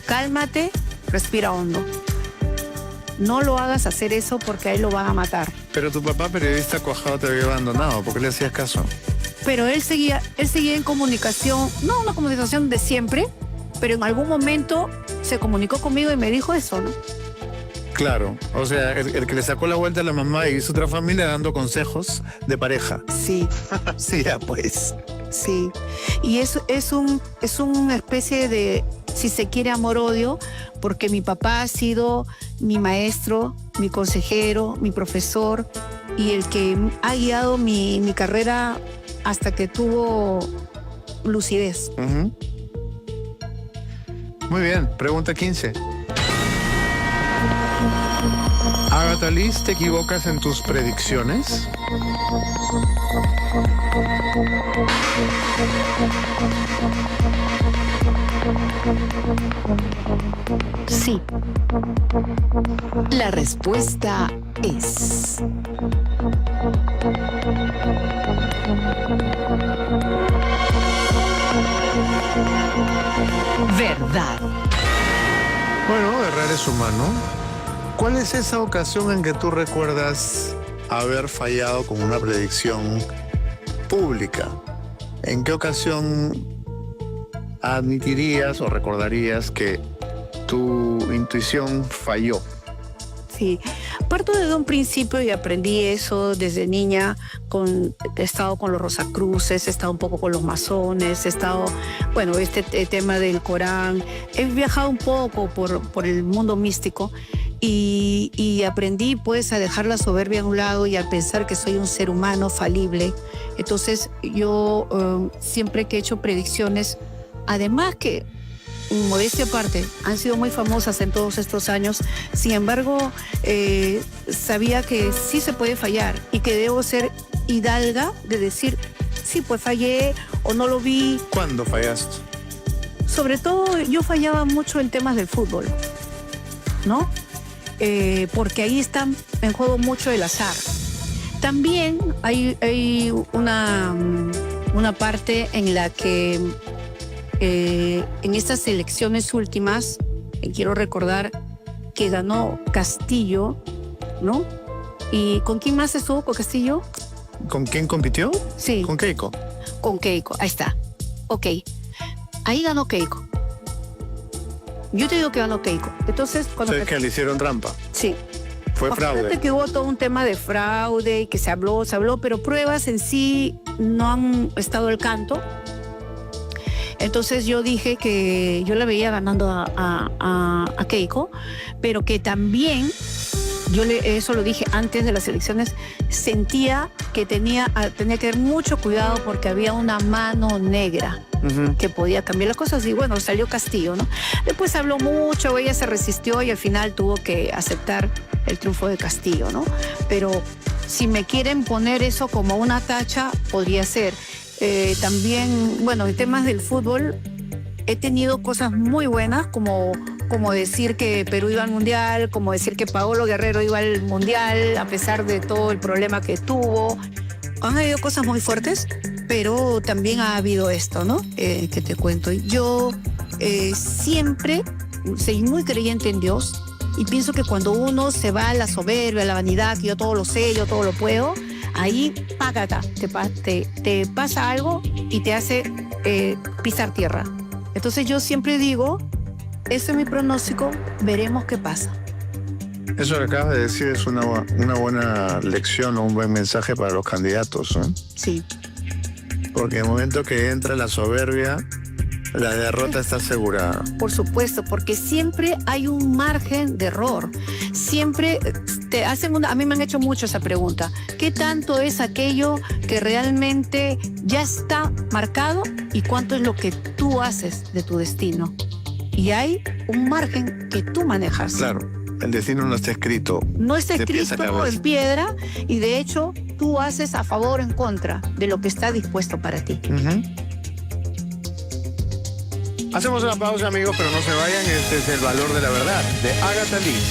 cálmate, respira hondo. No lo hagas hacer eso porque a él lo van a matar. Pero tu papá, periodista cuajado, te había abandonado. ¿Por qué le hacías caso? Pero él seguía en comunicación, no una comunicación de siempre, pero en algún momento se comunicó conmigo y me dijo eso, ¿no? Claro, o sea, el que le sacó la vuelta a la mamá y hizo otra familia dando consejos de pareja. Sí. Sí, ya pues. Sí, y eso es una especie de, si se quiere, amor-odio, porque mi papá ha sido mi maestro, mi consejero, mi profesor, y el que ha guiado mi carrera hasta que tuvo lucidez. Uh-huh. Muy bien, pregunta 15. Agatha Liz, ¿te equivocas en tus predicciones? Sí. La respuesta es... verdad. Bueno, errar es humano. ¿Cuál es esa ocasión en que tú recuerdas haber fallado con una predicción pública. ¿En qué ocasión admitirías o recordarías que tu intuición falló? Sí, parto desde un principio y aprendí eso desde niña. He estado con los Rosacruces, he estado un poco con los masones, he estado, bueno, tema del Corán. He viajado un poco por el mundo místico y aprendí pues a dejar la soberbia a un lado y a pensar que soy un ser humano falible. Entonces yo siempre que he hecho predicciones, además que, modestia aparte, han sido muy famosas en todos estos años. Sin embargo, sabía que sí se puede fallar y que debo ser hidalga de decir, sí, pues fallé o no lo vi. ¿Cuándo fallaste? Sobre todo, yo fallaba mucho en temas del fútbol, ¿no? Porque ahí está en juego mucho el azar. También hay una parte en la que en estas elecciones últimas, quiero recordar que ganó Castillo, ¿no? ¿Y con quién más estuvo con Castillo? ¿Con quién compitió? Sí. Con Keiko. Con Keiko, ahí está. Ok, ahí ganó Keiko. Yo te digo que ganó Keiko. Entonces, cuando... ¿Sabes que le hicieron trampa? Sí. Fue fraude. Fíjate que hubo todo un tema de fraude y que se habló, pero pruebas en sí no han estado al canto. Entonces yo dije que yo la veía ganando a Keiko, pero que también, eso lo dije antes de las elecciones, sentía que tenía que tener mucho cuidado porque había una mano negra que podía cambiar las cosas. Y bueno, salió Castillo, ¿no? Después habló mucho, ella se resistió y al final tuvo que aceptar el triunfo de Castillo, ¿no? Pero si me quieren poner eso como una tacha, podría ser. También, bueno, en temas del fútbol he tenido cosas muy buenas, como decir que Perú iba al Mundial, como decir que Paolo Guerrero iba al Mundial, a pesar de todo el problema que tuvo. Han habido cosas muy fuertes, pero también ha habido esto, ¿no? Que te cuento. Yo siempre soy muy creyente en Dios y pienso que cuando uno se va a la soberbia, a la vanidad, que yo todo lo sé, yo todo lo puedo, ahí, págata, te pasa algo y te hace pisar tierra. Entonces yo siempre digo, ese es mi pronóstico, veremos qué pasa. Eso que acabas de decir es una buena lección o un buen mensaje para los candidatos, ¿no? Sí. Porque en el momento que entra la soberbia, la derrota está asegurada. Por supuesto, porque siempre hay un margen de error. Siempre te hacen a mí me han hecho mucho esa pregunta. ¿Qué tanto es aquello que realmente ya está marcado y cuánto es lo que tú haces de tu destino? Y hay un margen que tú manejas. Claro, el destino no está escrito. No está escrito en piedra y de hecho tú haces a favor o en contra de lo que está dispuesto para ti. Hacemos una pausa, amigos, pero no se vayan. Este es El Valor de la Verdad, de Agatha Liz.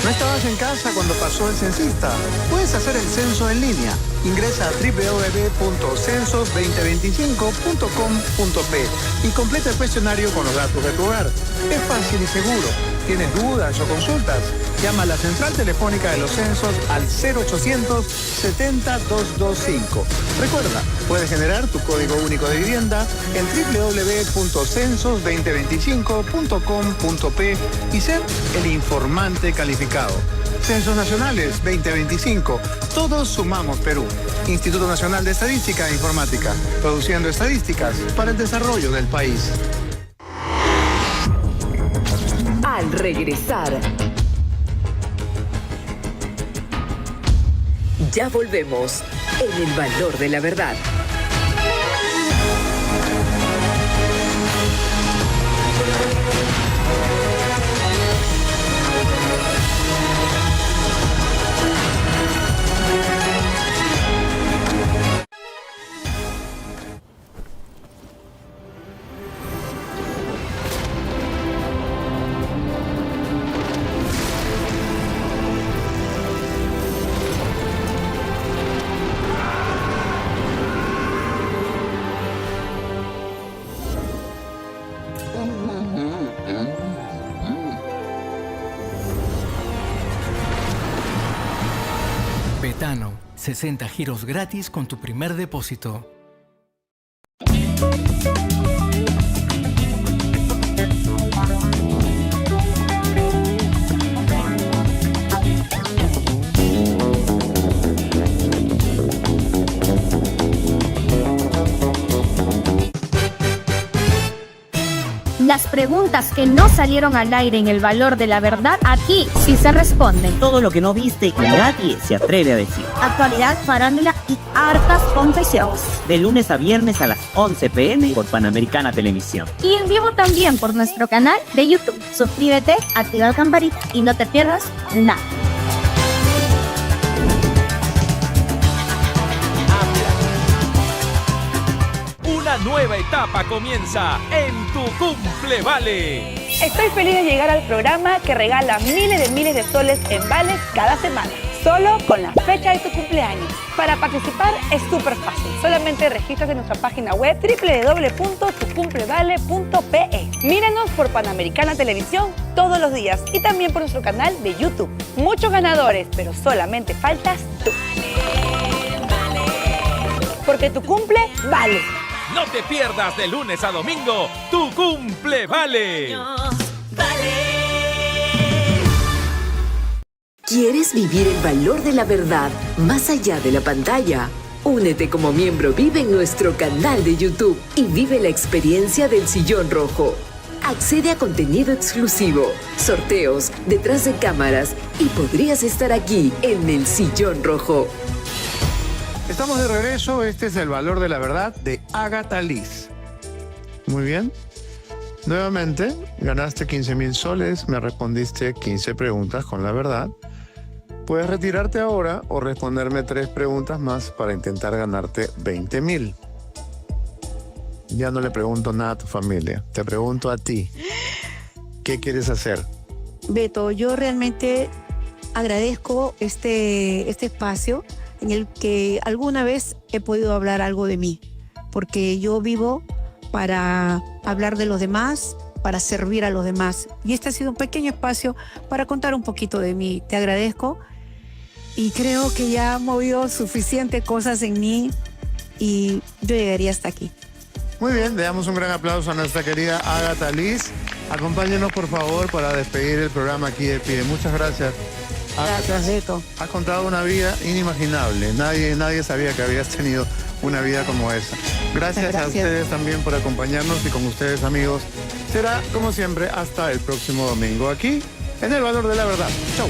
¿No estabas en casa cuando pasó el censista? Puedes hacer el censo en línea. Ingresa a www.censos2025.com.p y completa el cuestionario con los datos de tu hogar. Es fácil y seguro. ¿Tienes dudas o consultas? Llama a la central telefónica de los censos al 0800 70 225. Recuerda, puedes generar tu código único de vivienda en www.censos2025.com.p y ser el informante calificado. Censos Nacionales 2025. Todos sumamos Perú. Instituto Nacional de Estadística e Informática. Produciendo estadísticas para el desarrollo del país. Al regresar, ya volvemos en El Valor de la Verdad. Betano, 60 giros gratis con tu primer depósito. Las preguntas que no salieron al aire en El Valor de la Verdad, aquí sí se responden. Todo lo que no viste y que nadie se atreve a decir. Actualidad, farándula y hartas confesiones. De lunes a viernes a las 11 p.m. por Panamericana Televisión. Y en vivo también por nuestro canal de YouTube. Suscríbete, activa la campanita y no te pierdas nada. Una nueva etapa comienza en Tu Cumple Vale. Estoy feliz de llegar al programa que regala miles de soles en vales cada semana, solo con la fecha de tu cumpleaños. Para participar es súper fácil, solamente regístrate en nuestra página web www.tucumplevale.pe. Míranos por Panamericana Televisión todos los días y también por nuestro canal de YouTube. Muchos ganadores, pero solamente faltas tú. Porque tu cumple vale. No te pierdas de lunes a domingo Tu Cumple Vale. ¿Quieres vivir el valor de la verdad más allá de la pantalla? Únete como miembro Vive en nuestro canal de YouTube y vive la experiencia del Sillón Rojo. Accede a contenido exclusivo, sorteos, detrás de cámaras y podrías estar aquí en el Sillón Rojo. Estamos de regreso. Este es El Valor de la Verdad de Agatha Liz. Muy bien. Nuevamente, ganaste 15,000 soles, me respondiste 15 preguntas con la verdad. Puedes retirarte ahora o responderme 3 preguntas más para intentar ganarte 20,000. Ya no le pregunto nada a tu familia, te pregunto a ti. ¿Qué quieres hacer? Beto, yo realmente agradezco este espacio en el que alguna vez he podido hablar algo de mí, porque yo vivo para hablar de los demás, para servir a los demás. Y este ha sido un pequeño espacio para contar un poquito de mí. Te agradezco y creo que ya movió suficientes cosas en mí y yo llegaría hasta aquí. Muy bien, le damos un gran aplauso a nuestra querida Agatha Liz. Acompáñenos, por favor, para despedir el programa aquí de pie. Muchas gracias. Gracias, Beto. Has contado una vida inimaginable. Nadie sabía que habías tenido una vida como esa. Gracias a ustedes también por acompañarnos y con ustedes, amigos. Será, como siempre, hasta el próximo domingo aquí en El Valor de la Verdad. Chau.